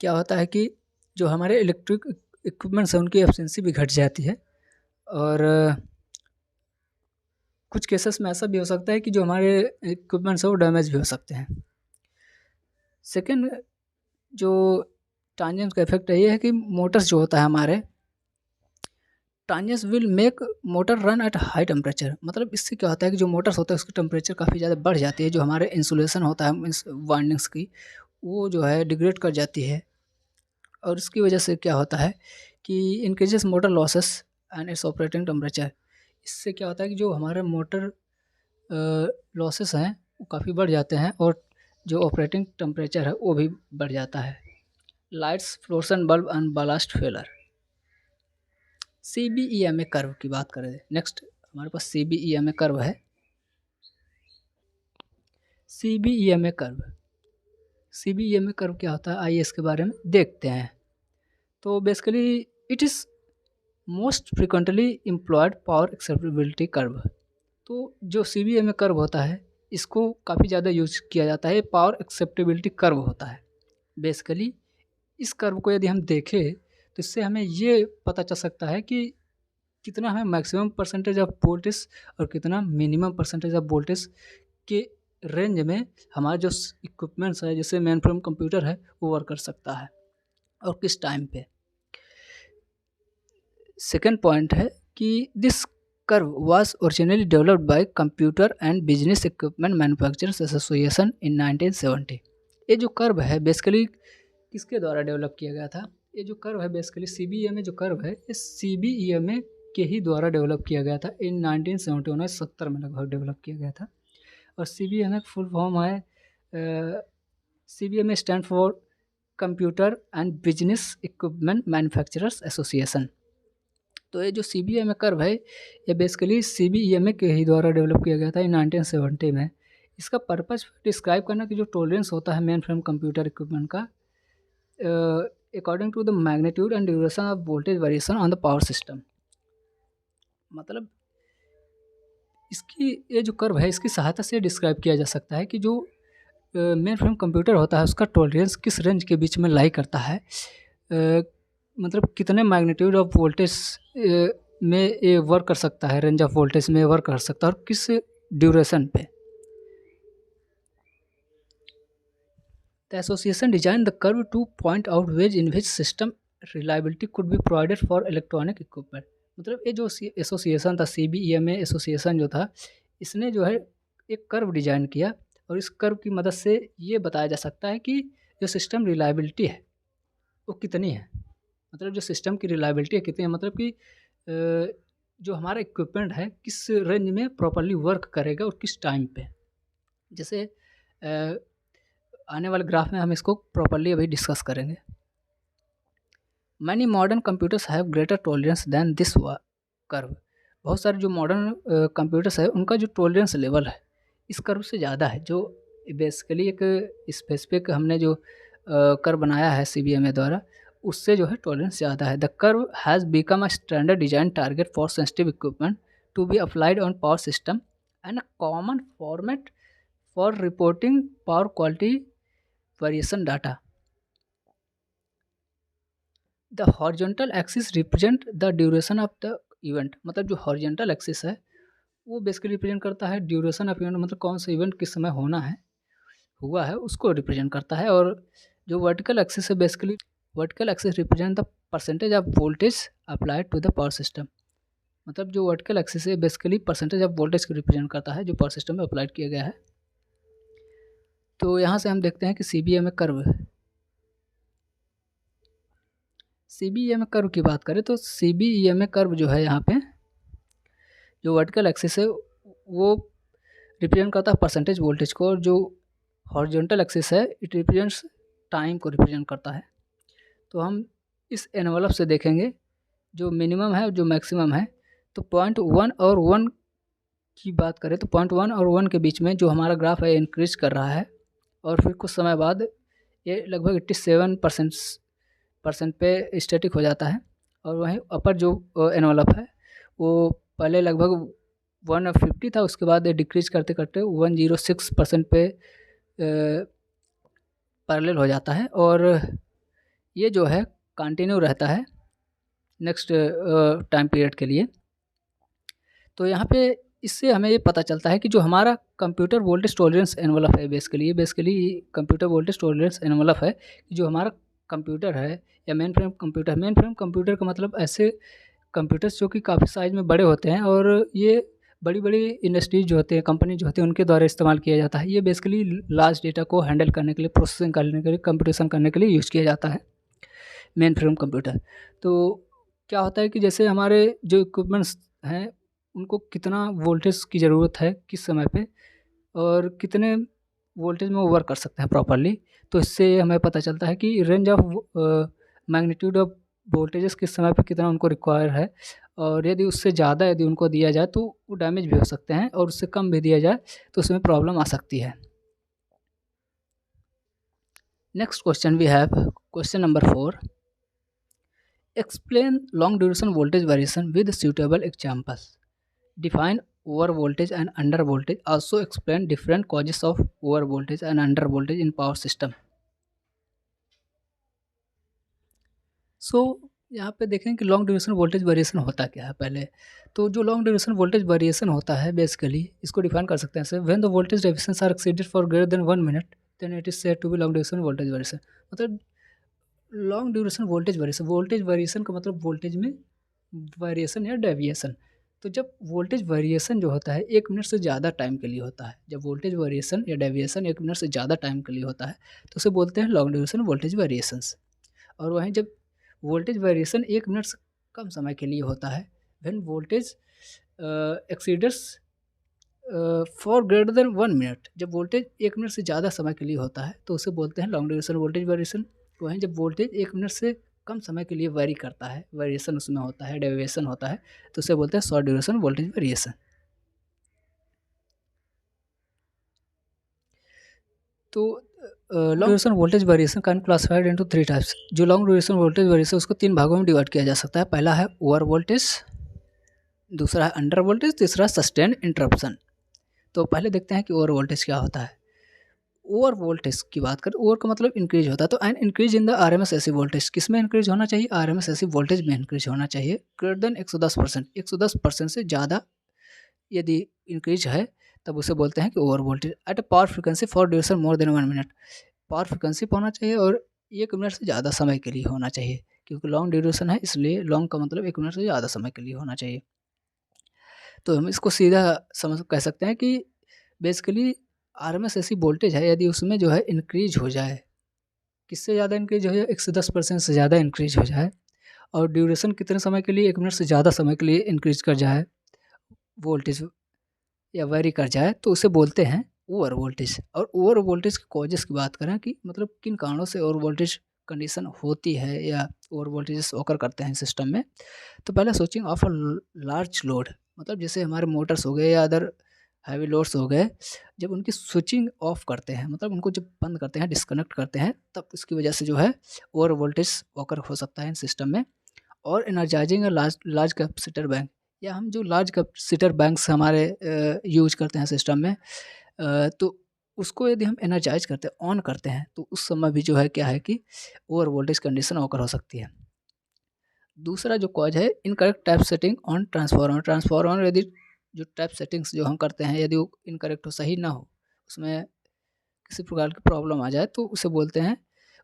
A: क्या होता है कि जो हमारे इलेक्ट्रिक इक्विपमेंट्स हैं उनकी एफिशिएंसी भी घट जाती है, और कुछ केसेस में ऐसा भी हो सकता है कि जो हमारे इक्विपमेंट्स हैं वो डैमेज भी हो सकते हैं। सेकेंड जो ट्रांजियंस का इफेक्ट ये है कि मोटर्स जो होता है हमारे, transience will make motor run at high temperature, मतलब इससे क्या होता है कि जो मोटर्स होता है उसकी टेम्परेचर काफ़ी ज़्यादा बढ़ जाती है, जो हमारे इंसुलेशन होता है इस वाइंडिंग्स की, वो जो है डिग्रेड कर जाती है, और इसकी वजह से क्या होता है कि increases motor losses and it's operating temperature. इससे क्या होता है कि जो हमारे मोटर लॉसेस हैं वो काफ़ी बढ़ जाते हैं और जो ऑपरेटिंग टेम्परेचर है वो भी बढ़ जाता है। Lights, fluorescent bulb and ballast failure. CBEMA curve की बात करें, नेक्स्ट हमारे पास CBEMA कर्व है। CBEMA कर्व क्या होता है, आइए इसके बारे में देखते हैं। तो basically it is most frequently employed power acceptability curve. तो जो CBEMA कर्व होता है इसको काफ़ी ज़्यादा यूज किया जाता है, पावर एक्सेप्टेबिलिटी कर्व होता है। बेसिकली इस कर्व को यदि हम देखें तो इससे हमें ये पता चल सकता है कि कितना हमें मैक्सिमम परसेंटेज ऑफ वोल्टेज और कितना मिनिमम परसेंटेज ऑफ वोल्टेज के रेंज में हमारा जो इक्विपमेंट्स है, जैसे मेन फ्रेम कंप्यूटर है, वो वर्क कर सकता है और किस टाइम पे। सेकेंड पॉइंट है कि this curve was originally developed by computer and business equipment manufacturers association in 1970। ये जो कर्व है बेसिकली किसके द्वारा डेवलप किया गया था, ये जो कर्व है बेसिकली CBEMA जो कर्व है ये CBEMA के ही द्वारा डेवलप किया गया था इन 1971 70 में लगभग डेवलप किया गया था। और CBEMA का फुल फॉर्म है CBEMA stand for computer and business equipment manufacturers association. तो ये जो CBEMA कर्व है ये बेसिकली CBEMA के ही द्वारा डेवलप किया गया था इन 1970 में। इसका पर्पज़ डिस्क्राइब करना कि जो टॉलरेंस होता है मेन फ्रेम कंप्यूटर इक्विपमेंट का according to the magnitude and duration of voltage variation on the power system. मतलब इसकी ये जो कर्व है इसकी सहायता से डिस्क्राइब किया जा सकता है कि जो मेन फ्रेम कंप्यूटर होता है उसका टॉलरेंस किस रेंज के बीच में लाई करता है, मतलब कितने मैग्नीट्यूड ऑफ वोल्टेज में ये वर्क कर सकता है, रेंज ऑफ वोल्टेज में वर्क कर सकता है और किस ड्यूरेशन पे। The association designed the curve to point out ways in which system reliability could be provided for electronic equipment। मतलब ये जो एसोसिएशन था CBEMA एसोसिएशन जो था इसने जो है एक कर्व डिजाइन किया और इस कर्व की मदद से ये बताया जा सकता है कि जो सिस्टम रिलायबिलिटी है वो कितनी है। मतलब जो सिस्टम की रिलायबिलिटी है कितनी है, मतलब कि जो हमारा इक्विपमेंट है किस रेंज में प्रॉपरली वर्क करेगा और किस टाइम पे। जैसे आने वाले ग्राफ में हम इसको प्रॉपरली अभी डिस्कस करेंगे। Many modern computers have greater tolerance than this curve. बहुत सारे जो मॉडर्न कंप्यूटर्स है उनका जो टॉलरेंस लेवल है इस कर्व से ज़्यादा है। जो बेसिकली एक स्पेसिफिक हमने जो कर्व बनाया है CBEMA द्वारा उससे जो है टॉलरेंस ज़्यादा है। The curve has become a standard design target for sensitive equipment to be applied on power system and a common format for reporting power quality variation data. The horizontal axis represent the duration of the event. मतलब जो horizontal axis है वो basically represent करता है duration of event, मतलब कौन सा event किस समय होना है हुआ है उसको रिप्रेजेंट करता है। और जो वर्टिकल एक्सिस है basically vertical axis represent the percentage of voltage applied to the power system. मतलब जो वर्टिकल एक्सिस है बेसिकली परसेंटेज ऑफ वोल्टेज को रिप्रेजेंट करता है जो पावर सिस्टम में अप्लाइड किया गया है। तो यहाँ से हम देखते हैं कि CBEMA कर्व की बात करें तो CBEMA कर्व जो है यहाँ पे जो वर्टिकल एक्सिस है वो रिप्रेजेंट करता है परसेंटेज वोल्टेज को और जो हॉरिजॉन्टल एक्सिस है इट रिप्रेजेंट्स टाइम को रिप्रेजेंट करता है। तो हम इस एनवलप से देखेंगे जो मिनिमम है और जो मैक्सिमम है। तो 0.1 और 1 की बात करें तो 0.1 और 1 के बीच में जो हमारा ग्राफ है इंक्रीज कर रहा है और फिर कुछ समय बाद ये लगभग 87% पे स्टैटिक हो जाता है। और वहीं अपर जो एनवलप है वो पहले लगभग 150 था, उसके बाद डिक्रीज करते करते 106% पे पैरेलल हो जाता है और ये जो है कंटिन्यू रहता है नेक्स्ट टाइम पीरियड के लिए। तो यहाँ पे इससे हमें ये पता चलता है कि जो हमारा कंप्यूटर वोल्टेज टॉलरेंस एनवलप है basically computer voltage tolerance envelope है कि जो हमारा कंप्यूटर है या मेन फ्रेम कंप्यूटर का मतलब ऐसे कंप्यूटर्स जो कि काफ़ी साइज़ में बड़े होते हैं और ये बड़ी बड़ी इंडस्ट्रीज जो होते हैं कंपनी जो होती है उनके द्वारा इस्तेमाल किया जाता है। ये बेसिकली लार्ज डेटा को हैंडल करने के लिए प्रोसेसिंग करने के लिए कंप्यूटेशन करने के लिए यूज़ किया जाता है मेन फ्रेम कंप्यूटर। तो क्या होता है कि जैसे हमारे जो इक्विपमेंट्स हैं उनको कितना वोल्टेज की ज़रूरत है किस समय पे और कितने वोल्टेज में वो वर्क कर सकते हैं प्रॉपरली, तो इससे हमें पता चलता है कि range of magnitude of voltages किस समय पे कितना उनको रिक्वायर है और यदि उससे ज़्यादा यदि उनको दिया जाए तो वो डैमेज भी हो सकते हैं और उससे कम भी दिया जाए तो उसमें प्रॉब्लम आ सकती है। Next question we have question number 4। Explain long duration voltage variation with suitable examples. Define over voltage and under voltage. Also explain different causes of over voltage and under voltage in power system. So यहाँ पे देखें कि long duration voltage variation होता क्या है। पहले तो जो लॉन्ग ड्यूरेशन वोल्टेज वेरिएशन होता है बेसिकली इसको डिफाइन कर सकते हैं ऐसे, when the voltage deviations are exceeded for greater then 1 minute then it is said to be long duration voltage variation. मतलब लॉन्ग ड्यूरेशन वोल्टेज वेरिएशन का मतलब वोल्टेज में वेरिएशन या डेविएशन। तो जब वोल्टेज वेरिएशन जो होता है 1 मिनट से ज़्यादा टाइम के लिए होता है, जब वोल्टेज वेरिएशन या डेविएशन 1 मिनट से ज़्यादा टाइम के लिए होता है तो उसे बोलते हैं लॉन्ग ड्यूरेशन वोल्टेज वेरिएशंस। और वहीं जब वोल्टेज वेरिएशन 1 मिनट से कम समय के लिए होता है। When voltage exceeds for greater then 1 minute, जब वोल्टेज 1 मिनट से ज़्यादा समय के लिए होता है तो उसे बोलते हैं लॉन्ग ड्यूरेशन वोल्टेज वेरिएशन। वहीं जब वोल्टेज 1 मिनट से कम समय के लिए वेरी करता है, वेरिएशन उसमें होता है, डेविएशन होता है, तो उसे बोलते हैं शॉर्ट ड्यूरेशन वोल्टेज वेरिएशन। तो long duration voltage variation can classified into 3 types. जो लॉन्ग ड्यूरेशन वोल्टेज वेरिएशन उसको 3 भागों में डिवाइड किया जा सकता है। पहला है ओवर वोल्टेज, दूसरा है अंडर वोल्टेज, तीसरा सस्टेन इंटरप्शन। तो पहले देखते हैं कि ओवर वोल्टेज क्या होता है। ओवर वोल्टेज की बात करें, ओवर का मतलब इंक्रीज होता है, तो an increase in the RMS AC voltage किस में इंक्रीज होना चाहिए? आरएमएस एसी वोल्टेज में इंक्रीज होना चाहिए ग्रेटर देन 110%। 110% से ज़्यादा यदि इंक्रीज है तब उसे बोलते हैं कि over voltage. At a power frequency for duration more than 1 minute, power frequency पर होना चाहिए और 1 मिनट से ज़्यादा समय के लिए होना चाहिए, क्योंकि लॉन्ग ड्यूरेशन है इसलिए लॉन्ग का मतलब 1 मिनट से ज़्यादा समय के लिए होना चाहिए। तो हम इसको सीधा समझ कह सकते हैं कि बेसिकली आरएमएस ऐसी वोल्टेज है, यदि उसमें जो है इंक्रीज हो जाए, किससे ज़्यादा इंक्रीज हो जाए? 110% से ज़्यादा इंक्रीज हो जाए, और ड्यूरेशन कितने समय के लिए? 1 मिनट से ज़्यादा समय के लिए इंक्रीज कर जाए वोल्टेज, या वेरी कर जाए, तो उसे बोलते हैं ओवर वोल्टेज। और ओवर वोल्टेज के कॉजेज़ की बात करें कि मतलब किन कारणों से ओवर वोल्टेज कंडीशन होती है या ओवर वोल्टेजेस ऑकर करते हैं सिस्टम में। तो पहले switching of a large load, मतलब जैसे हमारे मोटर्स हो गए या अदर हैवी लोड्स हो गए, जब उनकी स्विचिंग ऑफ करते हैं, मतलब उनको जब बंद करते हैं, डिस्कनेक्ट करते हैं, तब उसकी वजह से जो है ओवर वोल्टेज ऑकर हो सकता है इन सिस्टम में। और energising large large capacitor bank, या हम जो लार्ज कैपेसिटर बैंक्स हमारे यूज करते हैं सिस्टम में, तो उसको यदि हम एनर्जाइज करते हैं, ऑन करते हैं, तो उस समय भी जो है क्या है कि ओवर वोल्टेज कंडीशन ऑकर हो सकती है। दूसरा जो कॉज है incorrect tap setting on transformer. Transformer यदि जो टैप सेटिंग्स जो हम करते हैं यदि वो इनकरेक्ट हो, सही ना हो, उसमें किसी प्रकार की प्रॉब्लम आ जाए, तो उसे बोलते हैं,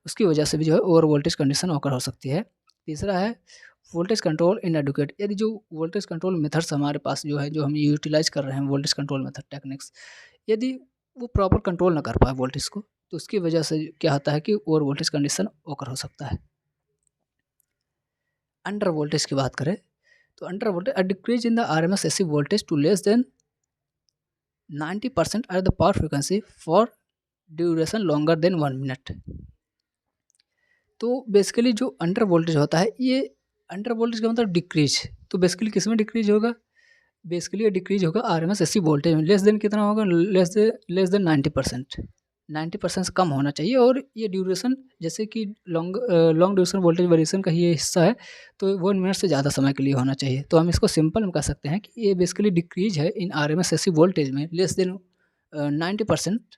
A: उसकी वजह से भी जो है ओवर वोल्टेज कंडीशन ऑकर हो सकती है। तीसरा है वोल्टेज कंट्रोल इनएडुकेट, यदि जो वोल्टेज कंट्रोल मेथड्स हमारे पास जो है, जो हम यूटिलाइज कर रहे हैं वोल्टेज कंट्रोल मेथड टेक्निक्स, यदि वो प्रॉपर कंट्रोल ना कर पाए वोल्टेज को, तो उसकी वजह से क्या होता है कि ओवर वोल्टेज कंडीशन ऑकर हो सकता है। अंडर वोल्टेज की बात करें तो under voltage a decrease in the RMS AC voltage to less than 90% at the power frequency for duration longer than 1 minute. तो बेसिकली जो अंडर वोल्टेज होता है, ये अंडर वोल्टेज का मतलब डिक्रीज, तो बेसिकली किस में डिक्रीज होगा? बेसिकली ये डिक्रीज होगा आरएमएस एसी वोल्टेज में। लेस देन कितना होगा? Less than 90%। 90% से कम होना चाहिए। और ये ड्यूरेशन जैसे कि लॉन्ग ड्यूरेशन वोल्टेज वेरिएशन का ही ये हिस्सा है, तो 1 मिनट से ज़्यादा समय के लिए होना चाहिए। तो हम इसको सिंपल हम कह सकते हैं कि ये बेसिकली डिक्रीज है इन आरएमएस एसी वोल्टेज में less than 90%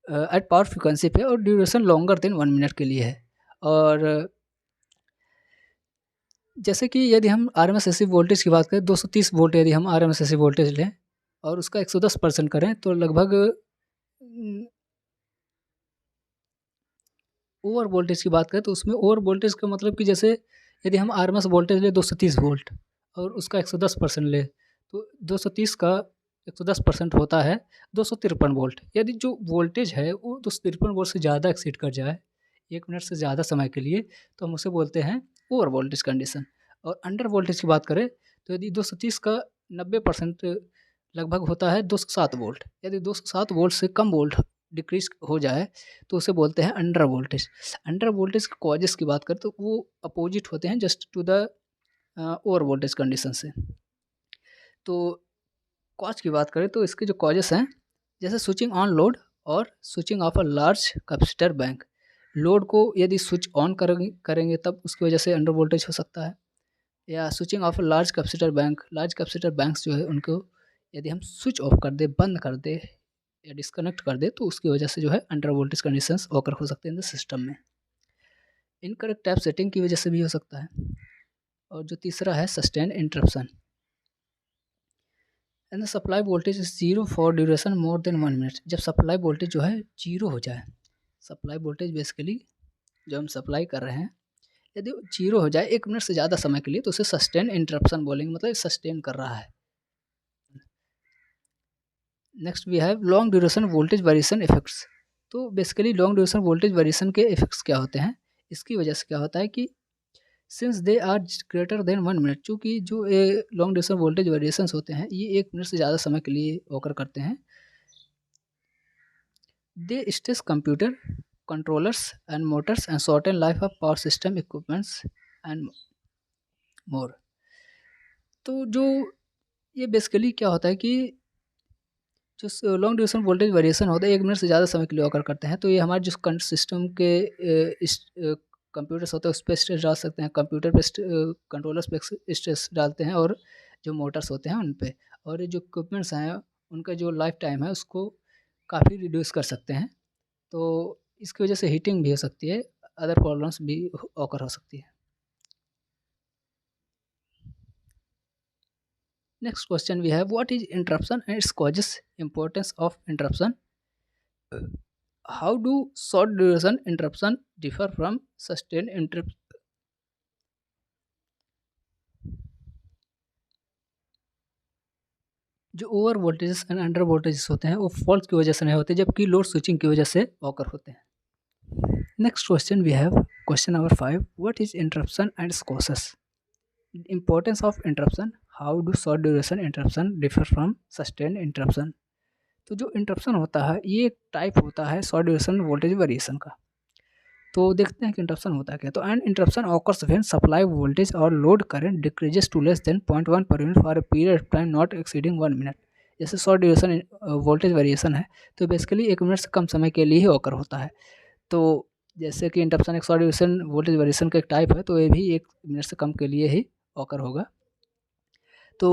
A: at power frequency पे, और ड्यूरेशन लॉन्गर देन 1 मिनट के लिए है। और जैसे कि यदि हम आरएमएस एसी वोल्टेज की बात करें, 230 वोल्ट यदि हम आरएमएस एसी वोल्टेज लें और उसका 110% करें, तो लगभग ओवर वोल्टेज की बात करें तो उसमें ओवर वोल्टेज का मतलब कि जैसे यदि हम आरएमएस वोल्टेज ले 230 वोल्ट और उसका 110% ले, तो 230 का 110% होता है 253 वोल्ट। यदि जो वोल्टेज है वो 253 वोल्ट से ज़्यादा एक्सीड कर जाए 1 मिनट से ज़्यादा समय के लिए, तो हम उसे बोलते हैं ओवर वोल्टेज कंडीशन। और अंडर वोल्टेज की बात करें तो यदि 230 का 90% लगभग होता है 207 वोल्ट, यदि 207 वोल्ट से कम वोल्ट डिक्रीज हो जाए, तो उसे बोलते हैं अंडर वोल्टेज। अंडर वोल्टेज के कॉजेज़ की बात करें तो वो अपोजिट होते हैं just to the over voltage condition से। तो कॉज की बात करें तो इसके जो कॉजेस हैं, जैसे स्विचिंग ऑन लोड और switching of a large capacitor bank. Load को यदि स्विच ऑन करेंगे तब उसकी वजह से अंडर वोल्टेज हो सकता है, या switching of a large capacitor bank. Large capacitor banks जो है उनको यदि हम स्विच ऑफ कर दें, बंद कर दें या डिस्कनेक्ट कर दे, तो उसकी वजह से जो है अंडर वोल्टेज कंडीशंस ऑकर हो सकते हैं इन द सिस्टम में। इनकरेक्ट टैप सेटिंग की वजह से भी हो सकता है। और जो तीसरा है sustain interruption, and the supply voltage is zero for duration more than 1 minute. जब सप्लाई वोल्टेज जो है जीरो हो जाए, सप्लाई वोल्टेज बेसिकली जो हम सप्लाई कर रहे हैं यदि जीरो हो जाए 1 मिनट से ज़्यादा समय के लिए, तो उसे सस्टेन इंटरप्शन बोलेंगे, मतलब सस्टेन कर रहा है। Next we have long duration voltage variation effects. तो basically long duration voltage variation के इफेक्ट्स क्या होते हैं? इसकी वजह से क्या होता है कि since they are greater then 1 minute, चूँकि जो लॉन्ग ड्यूरेशन वोल्टेज वेरिएशंस होते हैं ये 1 मिनट से ज़्यादा समय के लिए ऑकर करते हैं। They stress computer, controllers and motors and shorten life of power system equipments and more. तो जो ये बेसिकली क्या होता है कि जो लॉन्ग ड्यूरेशन वोल्टेज वेरिएशन होता है 1 मिनट से ज़्यादा समय के लिए ऑकर करते हैं, तो ये हमारे जो सिस्टम के कंप्यूटर्स होते हैं उस पे स्ट्रेस डाल सकते हैं, कंप्यूटर पे कंट्रोलर्स पे स्ट्रेस डालते हैं, और जो मोटर्स होते हैं उन पे, और ये जो इक्विपमेंट्स हैं उनका जो लाइफ टाइम है उसको काफ़ी रिड्यूस कर सकते हैं। तो इसकी वजह से हीटिंग भी हो सकती है, अदर प्रॉब्लम्स भी ऑकर हो सकती है। Next question we have, what is interruption and its causes, importance of interruption, how do short duration interruption differ from sustained interruption। जो over voltages and under voltages होते हैं वो फॉल्ट की वजह से नहीं होते, जबकि लोड स्विचिंग की वजह से ऑकर होते हैं। Next question we have question number 5, what is interruption and its causes, importance of interruption, how do short duration interruption differ from sustained interruption. तो जो इंटरप्शन होता है ये एक टाइप होता है शॉर्ट ड्यूरेशन वोल्टेज वेरिएशन का। तो देखते हैं कि इंटरप्शन होता है क्या। तो an interruption occurs when supply voltage और load current decreases to less than 0.1 per unit for a period of time not exceeding 1 minute. जैसे शॉर्ट ड्यूरेशन वोल्टेज वेरिएशन है तो बेसिकली 1 मिनट से कम समय के लिए ही ऑकर होता है। तो जैसे कि इंटरप्शन एक शॉर्ट ड्यूरेशन वोल्टेज वेरिएशन का एक टाइप है, तो ये भी 1 मिनट से कम के लिए ही ऑकर होगा। तो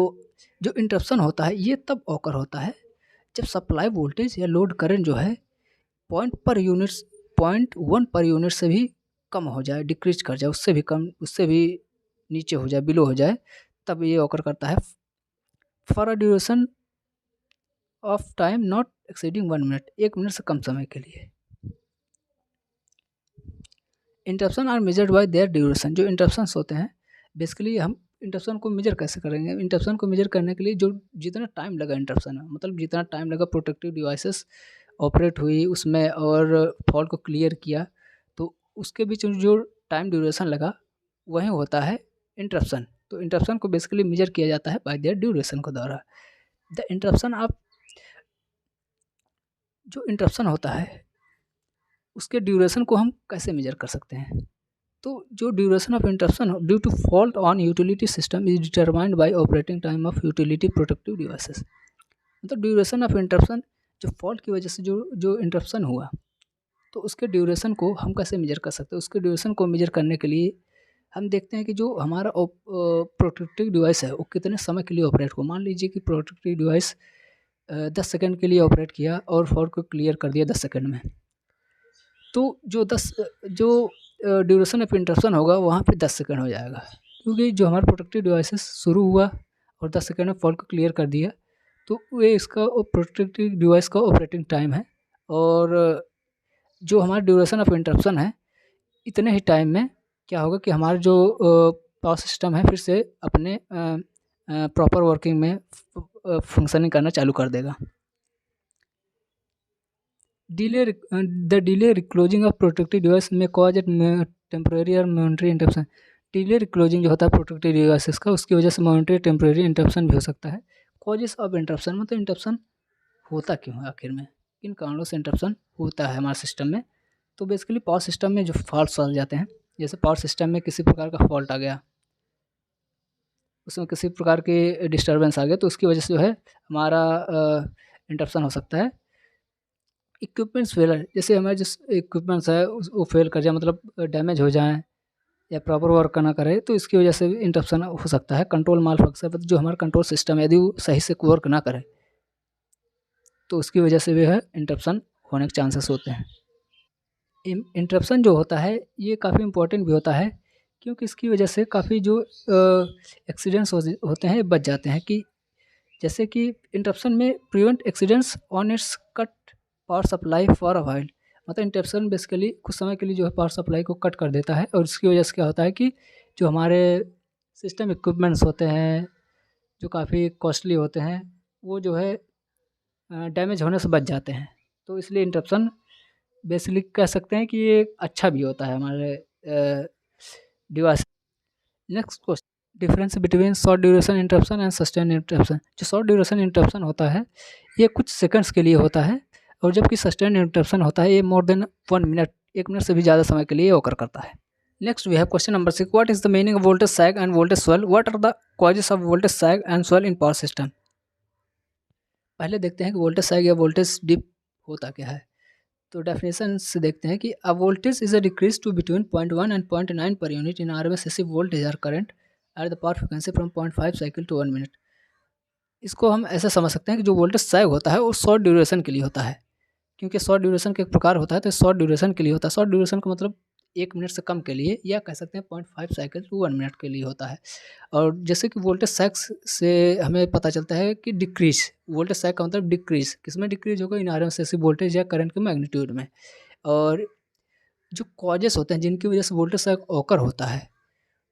A: जो इंटरप्शन होता है ये तब ऑकर होता है जब सप्लाई वोल्टेज या लोड करंट जो है 0.1 पर यूनिट से भी कम हो जाए, डिक्रीज कर जाए, उससे भी कम, उससे भी नीचे हो जाए, बिलो हो जाए, तब ये ऑकर करता है for a duration of time not exceeding 1 minute, 1 minute से कम समय के लिए। Interruption are measured by their duration. जो इंटरप्शंस होते हैं बेसिकली हम इंटरप्शन को मेजर कैसे करेंगे, इंटरप्शन को मेजर करने के लिए जो जितना टाइम लगा इंटरप्शन में, मतलब जितना टाइम लगा प्रोटेक्टिव डिवाइसेस ऑपरेट हुई उसमें और फॉल्ट को क्लियर किया, तो उसके बीच जो टाइम ड्यूरेशन लगा वही होता है इंटरप्शन। तो इंटरप्शन को बेसिकली मेजर किया जाता है बाय देयर ड्यूरेशन के द्वारा। द इंटरप्शन आप जो इंटरप्शन होता है उसके ड्यूरेशन को हम कैसे मेजर कर सकते हैं। तो जो duration of interruption due to fault on utility system is determined by operating time of utility protective devices. मतलब ड्यूरेशन ऑफ इंटरप्शन जो फॉल्ट की वजह से जो जो इंटरप्शन हुआ तो उसके ड्यूरेशन को हम कैसे मेजर कर सकते हैं। उसके ड्यूरेशन को मेजर करने के लिए हम देखते हैं कि जो हमारा प्रोटेक्टिव डिवाइस है वो कितने समय के लिए ऑपरेट हो। मान लीजिए कि प्रोटेक्टिव डिवाइस 10 सेकंड के लिए ऑपरेट किया और फॉल्ट को क्लियर कर दिया 10 सेकंड में, तो जो ड्यूरेशन ऑफ इंटरप्शन होगा वहाँ पे 10 सेकंड हो जाएगा, क्योंकि जो हमारा प्रोटेक्टिव डिवाइसेस शुरू हुआ और 10 सेकंड में फॉल्ट को क्लियर कर दिया, तो ये इसका प्रोटेक्टिव डिवाइस का ऑपरेटिंग टाइम है। और जो हमारा ड्यूरेशन ऑफ इंटरप्शन है इतने ही टाइम में क्या होगा कि हमारा जो पावर सिस्टम है फिर से अपने प्रॉपर वर्किंग में फंक्शनिंग करना चालू कर देगा। The delay reclosing of protective device में कॉज एट टेम्परेरी और मोमेंटरी इंटरप्शन। डिले रिक्लोजिंग जो होता है प्रोटेक्टिव डिवाइसेस का उसकी वजह से मोमेंटरी टेम्परेरी इंटरप्शन भी हो सकता है। कॉजेस ऑफ इंटरप्शन मतलब इंटरप्शन होता क्यों है आखिर में, किन कारणों से इंटरप्शन होता है हमारे सिस्टम में। तो बेसिकली पावर सिस्टम में जो फॉल्ट आ जाते हैं, जैसे पावर सिस्टम में किसी प्रकार का फॉल्ट आ गया, उसमें किसी प्रकार के डिस्टर्बेंस आ गया, तो उसकी वजह से जो है हमारा इंटरप्शन हो सकता है। इक्विपमेंट्स फेलर, जैसे हमारे जो इक्विपमेंट्स है वो फेल कर जाए, मतलब डैमेज हो जाएँ या प्रॉपर वर्क ना करे, तो इसकी वजह से भी इंटरप्शन हो सकता है। कंट्रोल माल फंक्शन, मतलब जो हमारा कंट्रोल सिस्टम है यदि वो सही से वर्क ना करे तो उसकी वजह से भी है इंटरप्शन होने के चांसेस होते हैं। इंटरप्शन जो होता है ये काफ़ी इम्पोर्टेंट भी होता है, क्योंकि इसकी वजह से काफ़ी जो एक्सीडेंट्स होते हैं बच जाते हैं। कि जैसे कि इंटरप्शन में prevent accidents on it's cut power supply for a while, मतलब इंटरप्शन बेसिकली कुछ समय के लिए जो है पावर सप्लाई को कट कर देता है, और इसकी वजह से क्या होता है कि जो हमारे सिस्टम इक्विपमेंट्स होते हैं जो काफ़ी कॉस्टली होते हैं वो जो है डैमेज होने से बच जाते हैं। तो इसलिए इंटरप्शन बेसिकली कह सकते हैं कि ये अच्छा भी होता है हमारे device. Next question, difference between short duration interruption and sustain interruption. जो शॉर्ट ड्यूरेशन इंटरप्शन होता है ये कुछ सेकंड्स के लिए होता है, और जबकि सस्टेन इंटरप्शन होता है ये मोर देन 1 मिनट, 1 मिनट से भी ज़्यादा समय के लिए ओकर करता है। Next we have question number 6, what is the meaning of voltage sag and voltage swell, what are the causes of voltage sag and swell in power system. पहले देखते हैं कि वोल्टेज सैग या वोल्टेज डिप होता क्या है। तो डेफिनेशन से देखते हैं कि a voltage is a decrease to between 0.1 and 0.9 per unit in RMS AC voltage or current at the power frequency from 0.5 cycle to 1 minute. इसको हम ऐसा समझ सकते हैं कि जो वोल्टेज सैग होता है वो शॉर्ट ड्यूरेशन के लिए होता है, क्योंकि शॉर्ट ड्यूरेशन के एक प्रकार होता है, तो शॉर्ट ड्यूरेशन के लिए होता है। शॉर्ट ड्यूरेशन का मतलब 1 मिनट से कम के लिए, या कह सकते हैं 0.5 साइकिल टू 1 मिनट के लिए होता है। और जैसे कि वोल्टेज सैग से हमें पता चलता है कि डिक्रीज, वोल्टेज सैग का मतलब डिक्रीज, किसमें डिक्रीज होगा, इन आरएमएस एसी वोल्टेज या करंट के मैग्नीट्यूड में। और जो कॉजेस होते हैं जिनकी वजह से वोल्टेज सैग ऑकर होता है,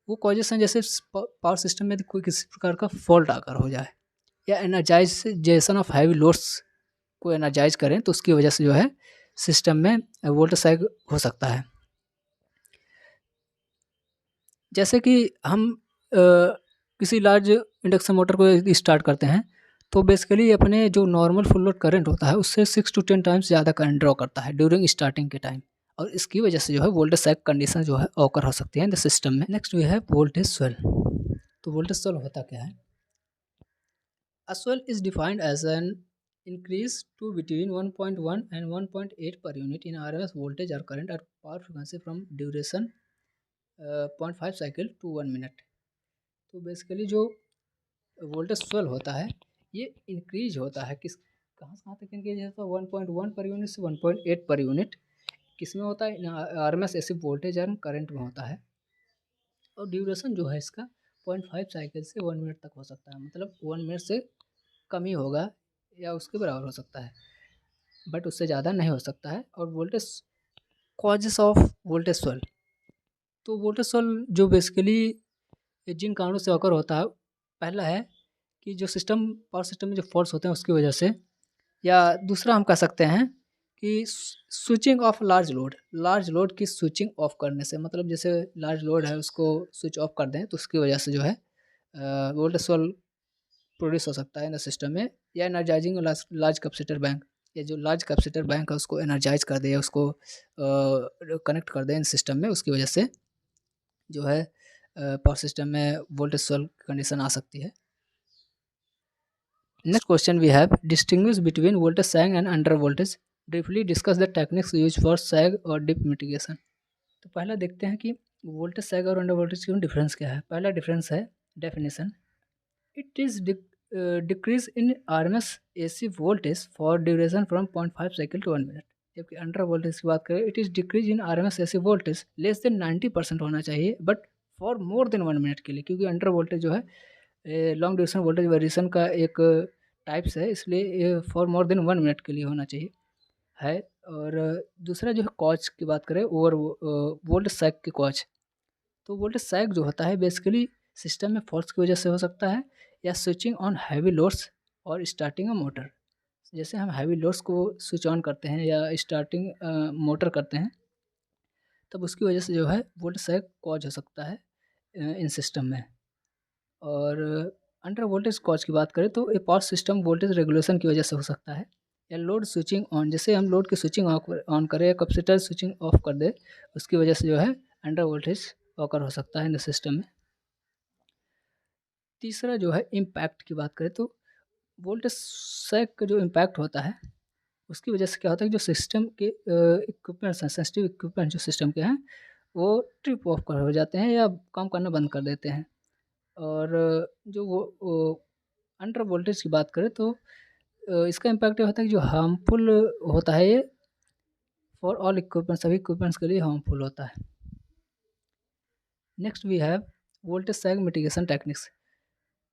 A: वो कॉजेस हैं जैसे पावर सिस्टम में कोई किसी प्रकार का फॉल्ट आकर हो जाए, या एनर्जाइजेशन ऑफ हैवी लोड्स को एनर्जाइज करें, तो उसकी वजह से जो है सिस्टम में वोल्टेज सैग हो सकता है। जैसे कि हम किसी लार्ज इंडक्शन मोटर को स्टार्ट करते हैं, तो बेसिकली अपने जो नॉर्मल फुल लोड करंट होता है उससे 6 to 10 टाइम्स ज़्यादा करंट ड्रॉ करता है ड्यूरिंग स्टार्टिंग के टाइम, और इसकी वजह से जो है वोल्टेज सैग कंडीशन जो है ऑकर हो सकती है इन द सिस्टम में। नेक्स्ट वी है वोल्टेज स्वेल। तो वोल्टेज स्वेल होता क्या है? A swell is defined as an increase to between 1.1 and 1.8 per unit in RMS voltage or current at power frequency from duration 0.5 cycle to 1 minute. तो basically जो voltage swell होता है ये increase होता है, किस कहाँ से कहाँ तक इंक्रीज होता है, 1.1 पर यूनिट से 1.8 पर यूनिट, किस में होता है, RMS एसी वोल्टेज और करंट में होता है। और ड्यूरेशन जो है इसका 0.5 साइकिल से 1 मिनट तक हो सकता है, मतलब 1 मिनट से कम ही होगा या उसके बराबर हो सकता है, बट उससे ज़्यादा नहीं हो सकता है। और voltage causes of voltage swell, तो वोल्टेज स्वेल जो बेसिकली जिन कारणों से अकर होता है, पहला है कि जो सिस्टम पावर सिस्टम में जो फॉल्ट्स होते हैं उसकी वजह से, या दूसरा हम कह सकते हैं कि स्विचिंग ऑफ लार्ज लोड की स्विचिंग ऑफ करने से, मतलब जैसे लार्ज लोड है उसको स्विच ऑफ कर दें तो उसकी वजह से जो है वोल्टेज स्वेल प्रोड्यूस हो सकता है इन सिस्टम में। या एनर्जाइजिंग लार्ज कैपेसिटर बैंक, या जो लार्ज कैपेसिटर बैंक है उसको एनर्जाइज कर दे या उसको कनेक्ट कर दे इन सिस्टम में, उसकी वजह से जो है पावर सिस्टम में वोल्टेज स्वेल कंडीशन आ सकती है। Next question we have, distinguish between voltage sag and under voltage, briefly discuss the techniques use for sag और डिप मिटिगेशन। तो पहला देखते हैं कि वोल्टेज सैग और अंडर वोल्टेज के डिफरेंस क्या है। पहला डिफरेंस है definition, it is decrease in RMS AC voltage for duration from 0.5 cycle to 1 minute. जबकि अंडर वोल्टेज की बात करें, it is decrease in RMS AC voltage less than 90% होना चाहिए, but for more than 1 minute के लिए, क्योंकि अंडर वोल्टेज जो है लॉन्ग ड्यूरेशन वोल्टेज वेरिएशन का एक टाइप्स है, इसलिए ये फॉर मोर देन 1 मिनट के लिए होना चाहिए है। और दूसरा जो है कॉज की बात करें, ओवर वोल्टेज सैग की कॉज, तो वोल्टेज सैग जो होता है बेसिकली सिस्टम में फॉल्ट्स की वजह से हो सकता है, या स्विचिंग ऑन हैवी लोड्स और स्टार्टिंग अ मोटर। जैसे हम हैवी लोड्स को स्विच ऑन करते हैं या स्टार्टिंग मोटर करते हैं, तब उसकी वजह से जो है वोल्टेज सैग कॉज हो सकता है इन सिस्टम में। और अंडर वोल्टेज कॉज की बात करें तो ये पावर सिस्टम वोल्टेज रेगुलेशन की वजह से हो सकता है, या लोड स्विचिंग ऑन, जैसे हम लोड की स्विचिंग ऑन करें या कैपेसिटर स्विचिंग ऑफ कर दे, उसकी वजह से जो है अंडर वोल्टेज ऑकर हो सकता है इन सिस्टम में। तीसरा जो है इम्पैक्ट की बात करें तो वोल्टेज सैग का जो इम्पैक्ट होता है उसकी वजह से क्या होता है कि जो सिस्टम के इक्विपमेंट्स हैं, सेंसिटिव इक्विपमेंट जो सिस्टम के हैं, वो ट्रिप ऑफ कर हो जाते हैं या काम करना बंद कर देते हैं। और जो वो अंडर वोल्टेज की बात करें तो इसका इम्पैक्ट ये होता है कि जो हार्मफुल होता है ये फॉर ऑल इक्विपमेंट, सभी इक्विपमेंट्स के लिए हार्मफुल होता है। Next we have voltage sag mitigation techniques.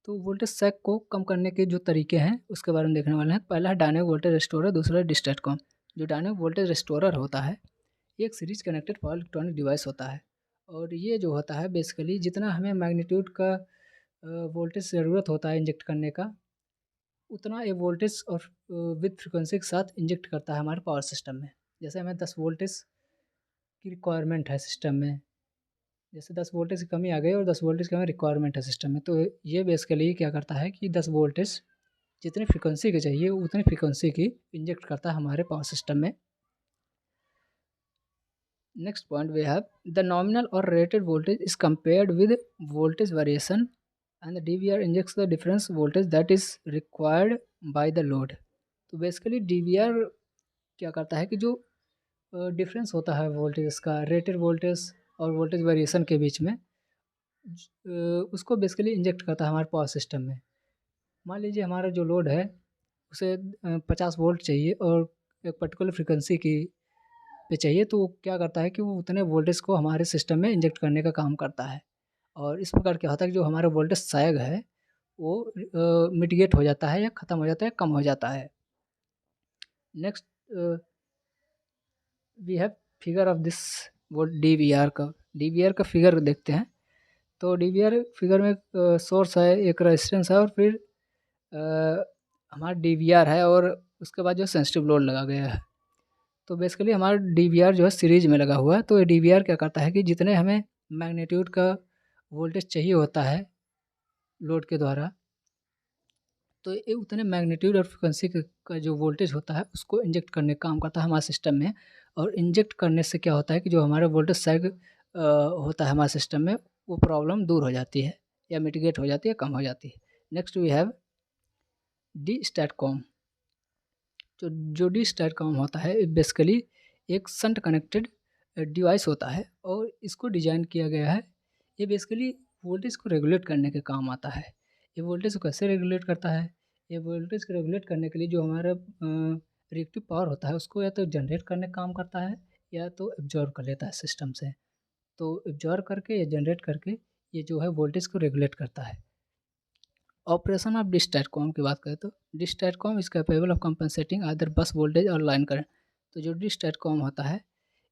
A: तो वोल्टेज सैग को कम करने के जो तरीके हैं उसके बारे में देखने वाले हैं। पहला है डायनेमिक वोल्टेज रेस्टोरर, दूसरा है डिस्टेटकॉम। जो डायनेमिक वोल्टेज रेस्टोरर होता है ये एक series connected power electronic device होता है, और ये जो होता है बेसिकली जितना हमें मैग्नीट्यूड का वोल्टेज ज़रूरत होता है इंजेक्ट करने का, उतना ये वोल्टेज और विद फ्रिक्वेंसी के साथ इंजेक्ट करता है हमारे पावर सिस्टम में। जैसे हमें 10 वोल्टेज की रिक्वायरमेंट है सिस्टम में, जैसे 10 वोल्टेज की कमी आ गई और 10 वोल्टेज की हमें रिक्वायरमेंट है सिस्टम में, तो ये बेसिकली क्या करता है कि 10 वोल्टेज जितनी फ्रीक्वेंसी की चाहिए उतनी फ्रीक्वेंसी की इंजेक्ट करता है हमारे पावर सिस्टम में। Next point we have the nominal और rated voltage is compared with voltage variation and the DVR injects the difference voltage that is required by the load. तो बेसिकली डीवीआर क्या करता है कि जो डिफरेंस होता है वोल्टेज का रेटेड वोल्टेज और वोल्टेज वेरिएशन के बीच में उसको बेसिकली इंजेक्ट करता है हमारे पावर सिस्टम में। मान लीजिए हमारा जो लोड है उसे 50 वोल्ट चाहिए और एक पर्टिकुलर फ्रीक्वेंसी की पे चाहिए, तो वो क्या करता है कि वो उतने वोल्टेज को हमारे सिस्टम में इंजेक्ट करने का काम करता है। और इस प्रकार क्या होता है कि जो हमारा वोल्टेज सैग है वो मिटिगेट हो जाता है या ख़त्म हो जाता है, कम हो जाता है। Next we have figure of this वो डी वी आर का फिगर देखते हैं। तो डी वी आर फिगर में सोर्स है, एक रेजिस्टेंस है और फिर हमारा डी वी आर है और उसके बाद जो सेंसिटिव लोड लगा गया है। तो बेसिकली हमारा डी वी आर जो है सीरीज में लगा हुआ है। तो ये डी वी आर क्या करता है कि जितने हमें मैग्नीट्यूड का वोल्टेज चाहिए होता है लोड के द्वारा, तो ये उतने मैग्नीट्यूड और फ्रिक्वेंसी का जो वोल्टेज होता है उसको इंजेक्ट करने का काम करता है हमारे सिस्टम में। और इंजेक्ट करने से क्या होता है कि जो हमारा वोल्टेज सैग होता है हमारे सिस्टम में, वो प्रॉब्लम दूर हो जाती है या मिटिगेट हो जाती है, कम हो जाती है। Next we have D STATCOM. तो जो डी स्टैटकॉम होता है बेसिकली एक शंट कनेक्टेड डिवाइस होता है और इसको डिज़ाइन किया गया है। ये बेसिकली वोल्टेज को रेगुलेट करने के काम आता है। ये वोल्टेज को कैसे रेगुलेट करता है? ये वोल्टेज को रेगुलेट करने के लिए जो हमारा रिएक्टिव पावर होता है उसको या तो जनरेट करने का काम करता है या तो एब्जॉर्ब कर लेता है सिस्टम से। तो एब्जॉर्ब करके या जनरेट करके ये जो है वोल्टेज को रेगुलेट करता है। ऑपरेशन ऑफ डिस्टैटकॉम की बात करें तो DSTATCOM is capable of compensating other bus voltage और लाइन करंट। तो जो डिस्टैटकॉम होता है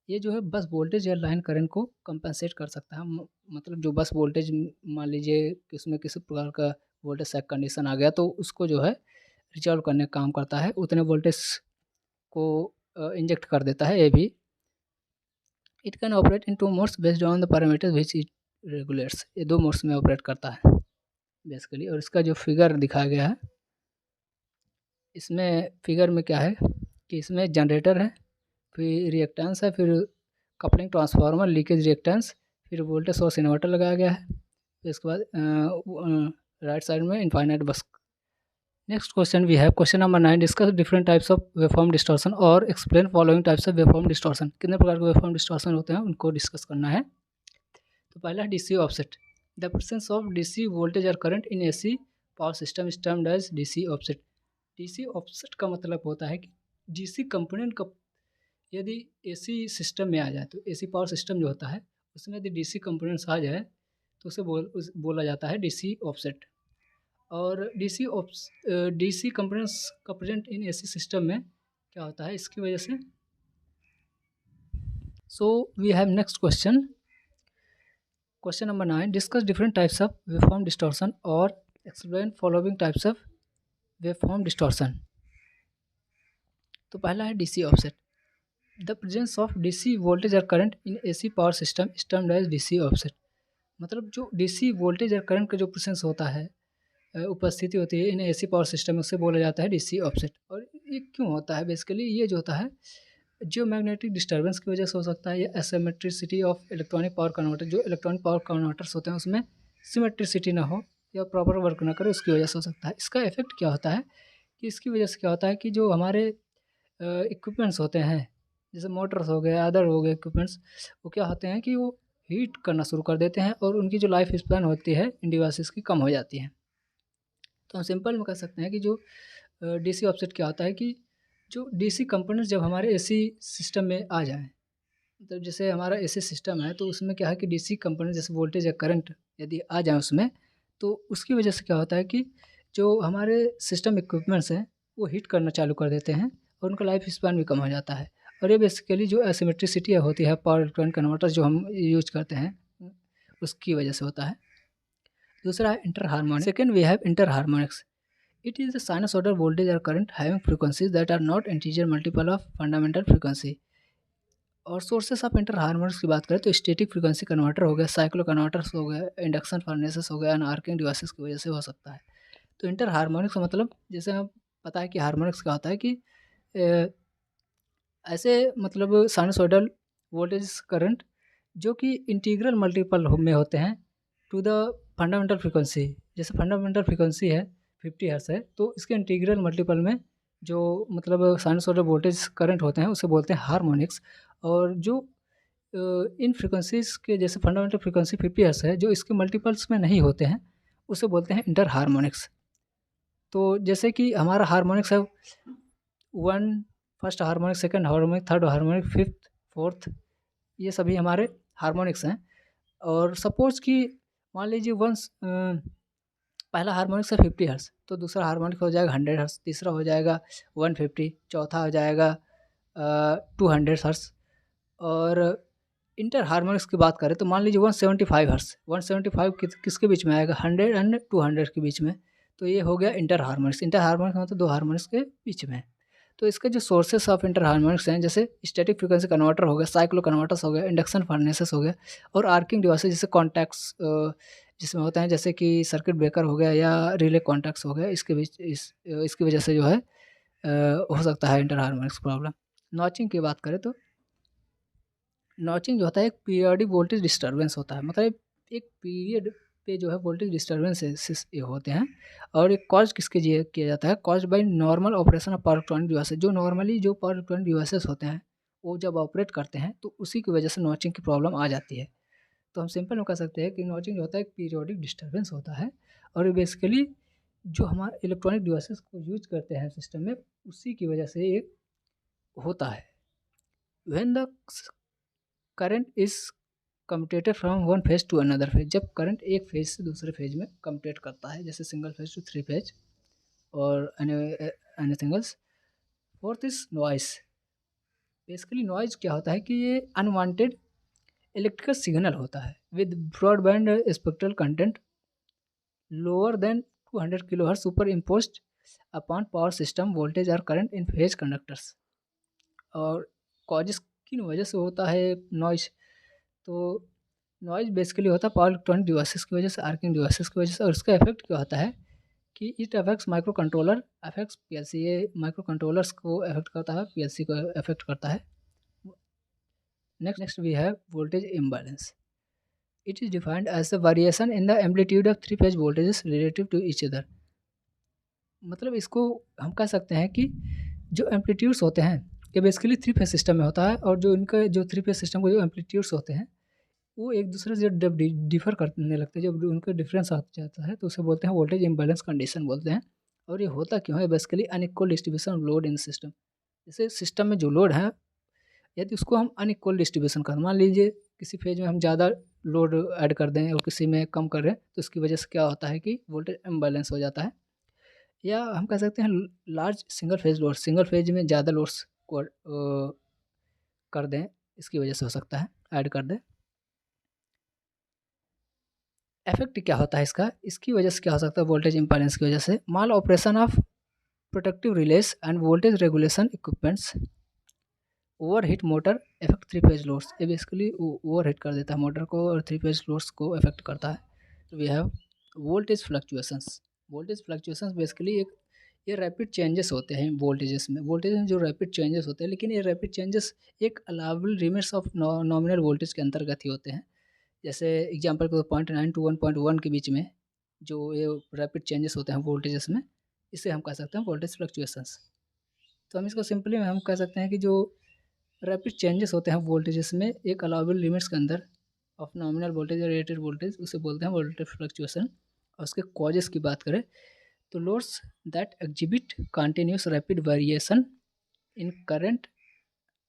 A: ये जो है बस वोल्टेज या लाइन करंट को कंपनसेट कर सकता है। मतलब जो बस वोल्टेज मान लीजिए कि उसमें किसी प्रकार का वोल्टेज सैग कंडीशन आ गया तो उसको जो है रिजॉल्व करने का काम करता है, उतने वोल्टेज को इंजेक्ट कर देता है ये भी। It can operate in 2 modes based on the parameters which it regulates. ये 2 मोड्स में ऑपरेट करता है बेसिकली। और इसका जो फिगर दिखाया गया है इसमें फिगर में क्या है कि इसमें जनरेटर है, फिर रिएक्टेंस है, फिर कपलिंग ट्रांसफार्मर, लीकेज रिएक्टेंस, फिर वोल्टेज सोर्स इन्वर्टर लगाया गया है। फिर इसके बाद राइट साइड में infinite bus. Next question we have question number 9 discuss different types of waveform distortion और explain following types of waveform distortion. कितने प्रकार के वेवफॉर्म डिस्टॉर्शन होते हैं उनको डिस्कस करना है। तो पहला है DC offset. The presence of DC voltage और current in AC power system is termed as DC offset. DC offset का मतलब होता है कि डीसी कंपोनेंट का यदि एसी सिस्टम में आ जाए, तो एसी पावर सिस्टम जो होता है उसमें यदि डीसी कंपोनेंट्स आ जाए तो उसे बोला जाता है डीसी ऑफसेट। और डीसी कंपोनेंट्स का प्रेजेंट इन एसी सिस्टम में क्या होता है इसकी वजह से। So we have next question, question number 9 discuss different types of waveform distortion और explain following types of waveform distortion. तो पहला है DC offset. The presence of DC voltage और current in AC power system is termed as DC offset. मतलब जो DC voltage और current का जो प्रेजेंस होता है, उपस्थिति होती है इन एसी पावर सिस्टम में, उसे बोला जाता है डीसी ऑफसेट। और ये क्यों होता है? बेसिकली ये जो होता है जियो मैग्नेटिक डिस्टर्बेंस की वजह से हो सकता है या एसिमेट्रिसिटी ऑफ इलेक्ट्रॉनिक पावर कन्वर्टर, जो इलेक्ट्रॉनिक पावर कन्वर्टर्स होते हैं उसमें सिमेट्रिसिटी ना हो या प्रॉपर वर्क ना करे उसकी वजह से हो सकता है। इसका इफेक्ट क्या होता है कि इसकी वजह से क्या होता है कि जो हमारे इक्विपमेंट्स होते हैं जैसे मोटर्स हो गए, अदर हो गए इक्विपमेंट्स, वो क्या होते हैं कि वो हीट करना शुरू कर देते हैं और उनकी जो लाइफ स्पैन होती है इन डिवाइसेस की कम हो जाती है। तो हम सिंपल में कह सकते हैं कि जो डीसी ऑफसेट क्या होता है कि जो डीसी कंपोनेंट्स जब हमारे एसी सिस्टम में आ जाएँ, मतलब जैसे हमारा एसी सिस्टम है तो उसमें क्या है कि डीसी कंपोनेंट जैसे वोल्टेज या करंट यदि आ जाए उसमें, तो उसकी वजह से क्या होता है कि जो हमारे सिस्टम इक्विपमेंट्स हैं वो हीट करना चालू कर देते हैं और उनका लाइफ स्पैन भी कम हो जाता है। और ये बेसिकली जो एसिमेट्रिसिटी होती है पावर इलेक्ट्रॉनिक कन्वर्टर्स जो हम यूज करते हैं उसकी वजह से होता है। दूसरा है inter harmonics. Second we have inter harmonics. It is a sinusoidal voltage or current having frequencies that are not integer multiple of fundamental frequency. और सोर्सेस ऑफ इंटर हार्मोनिक्स की बात करें तो स्टैटिक फ्रीक्वेंसी कन्वर्टर हो गया, cyclo converters हो गए, induction furnaces हो गया, आर्किंग डिवाइसेस की वजह से हो सकता है। तो इंटर हार्मोनिक्स का मतलब जैसे हमें पता है कि हार्मोनिक्स क्या होता है कि अ, ऐसे मतलब साइनसॉइडल वोल्टेज करंट जो कि इंटीग्रल मल्टीपल में होते हैं टू द फंडामेंटल फ्रीक्वेंसी। जैसे फंडामेंटल फ्रीक्वेंसी है 50 हर्ट्ज है, तो इसके इंटीग्रल मल्टीपल में जो मतलब साइनसॉइडल वोल्टेज करंट होते हैं उसे बोलते हैं हार्मोनिक्स। और जो इन फ्रीक्वेंसीज़ के जैसे फंडामेंटल फ्रीक्वेंसी 50 हर्ट्ज है, जो इसके मल्टीपल्स में नहीं होते हैं, उसे बोलते हैं इंटर हार्मोनिक्स। तो जैसे कि हमारा हार्मोनिक्स है 1 first harmonic, second harmonic, third harmonic, fifth, fourth, ये सभी हमारे हार्मोनिक्स हैं। और सपोज़ कि मान लीजिए पहला हार्मोनिक्स है 50 हर्ट्ज़, तो दूसरा हार्मोनिक हो जाएगा 100 हर्ट्ज़, तीसरा हो जाएगा 150, चौथा हो जाएगा 200 हर्ट्ज़। और इंटर हार्मोनिक्स की बात करें तो मान लीजिए 175 हर्ट्ज़, 175 किसके बीच में आएगा? 100 एंड 200 के बीच में। तो ये हो गया इंटर हार्मोनिक्स। इंटर हार्मोनिक्स मतलब 2 हार्मोनिक्स के बीच में। तो इसके जो सोर्सेस ऑफ इंटर हार्मोनिक्स हैं, जैसे स्टैटिक फ्रीक्वेंसी कन्वर्टर हो गया, साइक्लो कन्वर्टर्स हो गया, इंडक्शन फर्नेसेस हो गया, और आर्किंग डिवाइसेस जैसे कॉन्टैक्ट्स जिसमें होते हैं, जैसे कि सर्किट ब्रेकर हो गया या रिले कॉन्टैक्ट्स हो गया, इसके बीच इसकी वजह से जो है हो सकता है इंटर हार्मोनिक्स प्रॉब्लम। नॉचिंग की बात करें तो नॉचिंग जो होता है एक पीरियोडिक वोल्टेज डिस्टर्बेंस होता है, मतलब एक पीरियड पे जो है वोल्टेज डिस्टर्बेंसेस ये होते हैं। और एक कॉज किसके लिए किया जाता है? Cause by normal operation of power electronic devices. जो नॉर्मली जो पावर इलेक्ट्रॉनिक डिवाइसेस होते हैं वो जब ऑपरेट करते हैं तो उसी की वजह से नॉचिंग की प्रॉब्लम आ जाती है। तो हम सिंपल में कह सकते हैं कि नॉचिंग जो होता है एक पीरियोडिक डिस्टर्बेंस होता है, और ये बेसिकली जो हमारे इलेक्ट्रॉनिक डिवाइसेस को यूज करते हैं सिस्टम में, उसी की वजह से ये होता है। When the current is commutator from one phase to another phase. जब करंट एक फेज से दूसरे फेज में कम्यूटेट करता है, जैसे single phase to three phase और anything else. Fourth is noise. Basically noise क्या होता है कि ये अनवांटेड इलेक्ट्रिकल सिग्नल होता है with broadband spectral content lower than 200 kilohertz super imposed upon power system voltage और करंट इन फेज कंडक्टर्स। और कॉजेस किन वजह से होता है नॉइज? तो नॉइज़ बेसिकली होता है पावर इलेक्ट्रॉनिक डिवाइसेस की वजह से, आर्किंग डिवाइसेस की वजह से। और इसका इफेक्ट क्या होता है कि it affects microcontroller, affects PLC. ये माइक्रो कंट्रोलर्स को अफेक्ट करता है, पीएलसी को अफेक्ट करता है। Next we have voltage imbalance. It is defined as the variation in the amplitude of three phase voltages relative to each other. मतलब इसको हम कह सकते हैं कि जो एम्पलीट्यूड्स होते हैं ये बेसिकली थ्री फेज सिस्टम में होता है, और जो इनका जो थ्री फेज सिस्टम के जो एम्पलीट्यूड्स होते हैं वो एक दूसरे से जब डिफर करने लगते हैं, जब उनका डिफरेंस आ जाता है तो उसे बोलते हैं वोल्टेज इम्बैलेंस कंडीशन बोलते हैं। और ये होता क्यों है? Basically unequal distribution of load in system. जैसे सिस्टम में जो लोड है, यदि उसको हम अनइक्वल डिस्ट्रीब्यूशन कर, मान लीजिए किसी फेज में हम ज़्यादा लोड ऐड कर दें और किसी में कम कर रहे हैं, तो इसकी वजह से क्या होता है कि वोल्टेज इम्बैलेंस हो जाता है। या हम कह सकते हैं large single phase load, single phase में ज़्यादा लोड्स को कर दें, इसकी वजह से हो सकता है, ऐड कर दें। इफेक्ट क्या होता है इसका? इसकी वजह से क्या हो सकता है? वोल्टेज इम्बैलेंस की वजह से mal operation of protective relays and voltage regulation equipments. Overheat motor effect three phase loads. ये बेसिकली ओवरहीट कर देता है मोटर को और थ्री फेज लोड्स को इफेक्ट करता है। We have voltage fluctuations. Voltage fluctuations basically एक ये रैपिड चेंजेस होते हैं वोल्टेजेस में। वोल्टेज में जो रैपिड चेंजेस होते हैं, लेकिन ये रैपिड चेंजेस एक allowable limits of nominal voltage के अंतर्गत ही होते हैं। जैसे एग्जांपल को 0.9 टू 1.1 के बीच में जो ये रैपिड चेंजेस होते हैं वोल्टेजेस में, इसे हम कह सकते हैं वोल्टेज फ्लक्चुएशंस। तो हम इसको सिंपली हम कह सकते हैं कि जो रैपिड चेंजेस होते हैं वोल्टेजेस में एक अलाउबल लिमिट्स के अंदर ऑफ नॉमिनल वोल्टेज और रेटेड वोल्टेज, उसे बोलते हैं वोल्टेज फ्लक्चुएशन। और उसके कॉजेस की बात करें तो loads that exhibit continuous rapid variation in current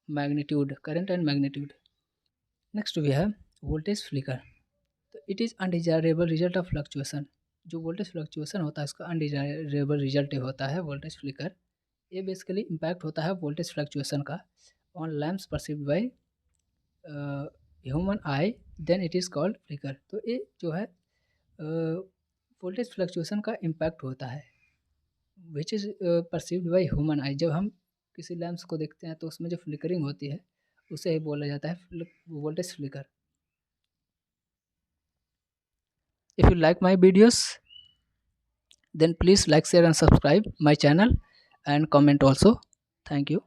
A: and magnitude. Next we have voltage flicker. तो it is undesirable result of fluctuation. जो वोल्टेज फ्लक्चुएशन होता है इसका अनडिजायरेबल रिजल्ट होता है वोल्टेज फ्लिकर। ये बेसिकली इम्पैक्ट होता है वोल्टेज फ्लक्चुएशन का on lamps perceived by human eye, then it is called flicker. तो ये जो है वोल्टेज फ्लक्चुएशन का इम्पैक्ट होता है which is perceived by human आई। जब हम किसी लैम्प्स को देखते हैं तो उसमें जो फ्लिकरिंग होती है उसे ही बोला जाता है voltage flicker. If you like my videos, then please like, share and subscribe my channel and comment also. Thank you.